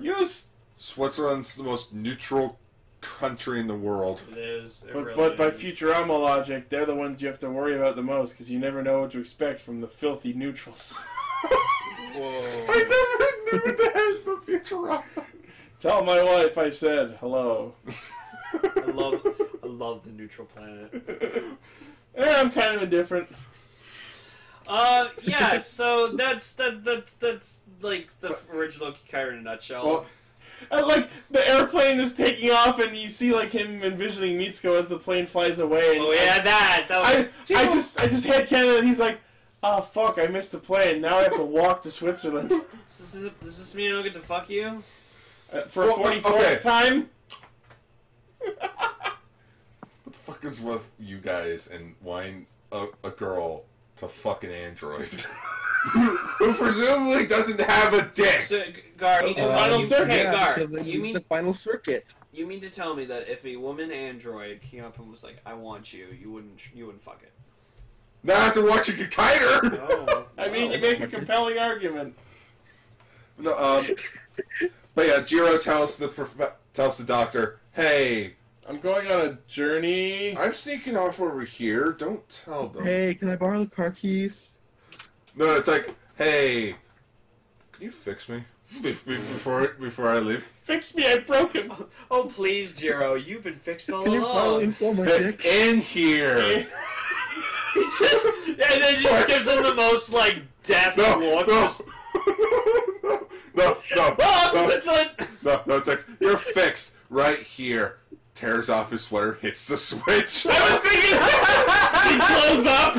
Switzerland's the most neutral country in the world. It is. But by Futurama logic, they're the ones you have to worry about the most, because you never know what to expect from the filthy neutrals. Whoa. I never knew that from Futurama. Tell my wife I said hello. I love the neutral planet. I'm kind of indifferent. Yeah, so that's the original Kikaider in a nutshell. Well, And, the airplane is taking off, and you see, him envisioning Mitsuko as the plane flies away. And that was... I just had Canada, and he's like, oh, fuck, I missed the plane. Now I have to walk to Switzerland. Does this mean I don't get to fuck you? For a 44th time? What the fuck is with you guys and wanting a girl to fuck an android? Who presumably doesn't have a dick. So, Gar, His final circuit. Gar, You mean the final circuit? You mean to tell me that if a woman android came up and was like, "I want you," you wouldn't fuck it? Not after watching Kikaider. No, I mean, you make a compelling argument. No, but yeah, Jiro tells the doctor, "Hey, I'm going on a journey. I'm sneaking off over here. Don't tell them. Hey, can I borrow the car keys? No, it's like, hey, can you fix me before I leave? Fix me, I broke him. Oh, please, Jiro, you've been fixed all Can you borrow along. install my Hey, dick? in here. He just, and then just gives him the most, like, depth No, look. no. Just, No, it's like, no, it's like, you're fixed right here. Tears off his sweater, hits the switch. I was thinking he blows up.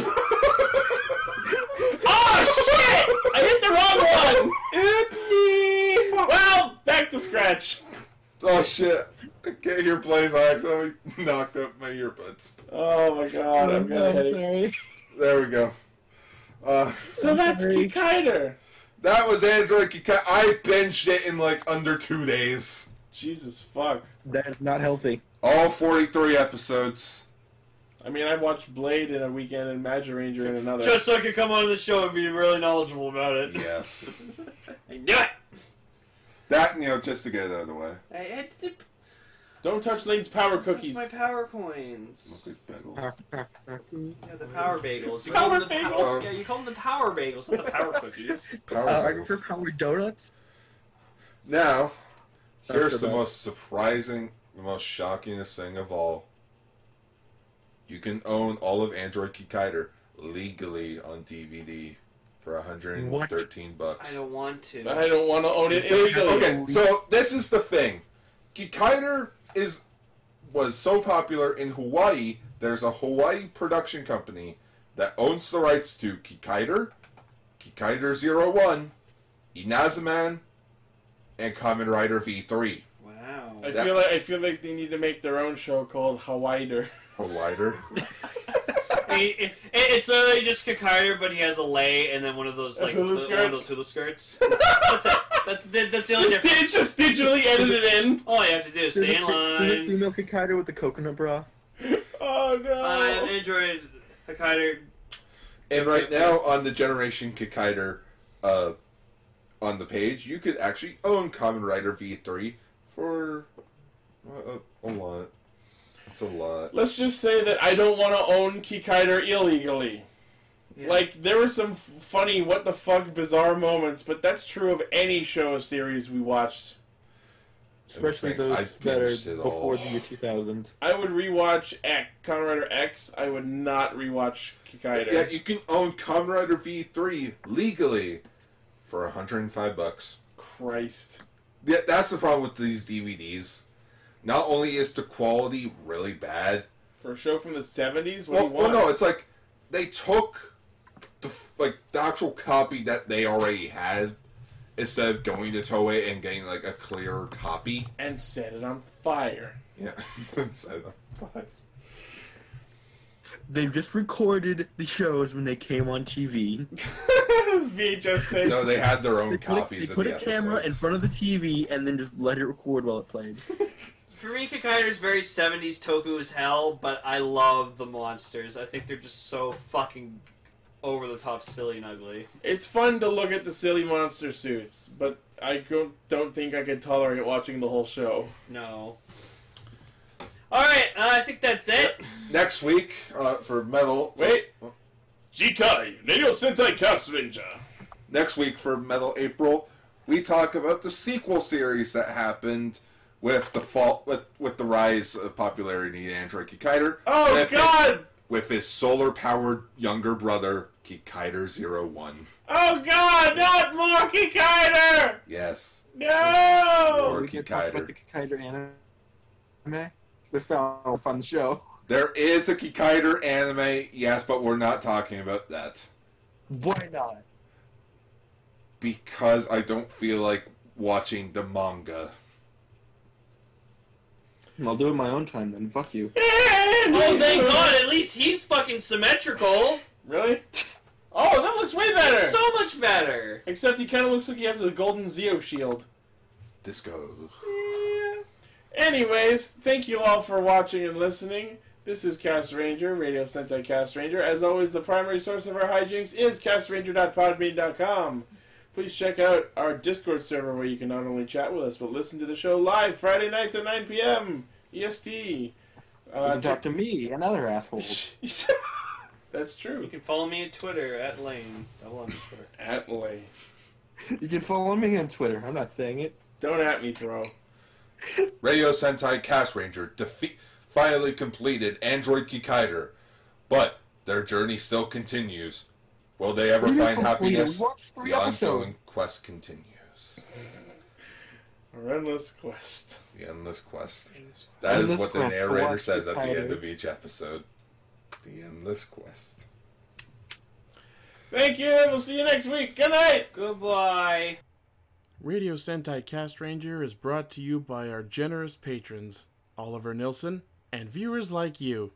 Oh shit! I hit the wrong one. Oopsie. Well, back to scratch. Oh shit. I can't hear Blaze. I accidentally knocked out my earbuds. Oh my god, I'm gonna hit it. sorry. There we go. So that's Sorry. Kikaider. That was Android Kikaider. I binged it in like under 2 days. Jesus fuck. That is not healthy. All 43 episodes. I mean, I watched Blade in a weekend and Patranger in another. just so I could come on the show and be really knowledgeable about it. Yes. I knew it! That, just to get it out of the way. I had to Don't touch Lane's power touch cookies. my power coins. Look at bagels. Yeah, the power bagels. You Power call them the bagels? Yeah, you call them the power bagels, not the power cookies. Power I bagels. prefer power donuts. Now, here's After the that. most surprising, the most shockingest thing of all. You can own all of Android Kikaider legally on DVD for 113 bucks. I don't want to. I don't want to own it This- illegally. okay, so this is the thing. Kikaider was so popular in Hawaii, there's a Hawaii production company that owns the rights to Kikaider, Kikaider 01, Inazuman, and Kamen Rider V3. Wow. I feel like they need to make their own show called Hawaiider. Hawaiider. It's literally just Kikaider, but he has a lei and then one of those like hula one skirt? of those hula skirts. That's it. That's the only difference. It's just digitally edited in. All you have to do is stay in There's a line. female Kikaider with the coconut bra. Oh no. I'm Android Kikaider. And right now on the Generation Kikaider on the page, you could actually own Kamen Rider V3 for a lot. It's a lot. Let's just say that I don't want to own Kikaider illegally. Yeah. Like, there were some funny, what the fuck, bizarre moments, but that's true of any show or series we watched. Especially I those that binged are it before all. the year 2000. I would rewatch Kamen Rider X. I would not rewatch Kikaider. Yeah, you can own Kamen Rider V3 legally for 105 bucks. Christ. Yeah, that's the problem with these DVDs. Not only is the quality really bad. For a show from the 70s? What do you Well, want? no, it's like they took the actual copy that they already had instead of going to Toei and getting like a clearer copy. And set it on fire. Yeah, instead of 5. They've just recorded the shows when they came on TV. Those VHS tapes. No, they had their own They copies put of a the camera in episodes. front of the TV and then just let it record while it played. For me, Kikaider's very 70s toku as hell, but I love the monsters. I think they're just so fucking over the top, silly and ugly. It's fun to look at the silly monster suits, but I don't think I could tolerate watching the whole show. No. Alright, I think that's it. Next week, for Metal... Wait. Jikai, Radio Sentai Castranger. Next week for Metal April, we talk about the sequel series that happened with the rise of popularity in Android Kikaider. Oh, with God! with his solar-powered younger brother, Kikaider 01. Oh, God! Not more Kikaider! Yes. No! More We can talk about Kikaider. the Kikaider anime. They found a fun show. There is a Kikaider anime, yes, but we're not talking about that. Why not? Because I don't feel like watching the manga. I'll do it my own time then. Fuck you. Oh, thank God, at least he's fucking symmetrical. Really? Oh, that looks way better! So much better. Except he kind of looks like he has a golden Zeo shield. Disco. Anyways, thank you all for watching and listening. This is Castranger, Radio Sentai Castranger. As always, the primary source of our hijinks is castranger.podbean.com. Please check out our Discord server where you can not only chat with us, but listen to the show live Friday nights at 9 p.m. EST. You can talk to me and other assholes. That's true. You can follow me at Twitter at Lane. Double underscore. At Lane. You can follow me on Twitter. I'm not saying it. Don't at me, Throw. Radio Sentai Castranger finally completed Android Kikaider, but their journey still continues. Will they ever find happiness? The ongoing quest continues. Our endless quest. The endless quest. That is what the narrator says at the end of each episode. The endless quest. Thank you, and we'll see you next week. Good night! Goodbye! Radio Sentai Castranger is brought to you by our generous patrons, Oliver Nilsson, and viewers like you.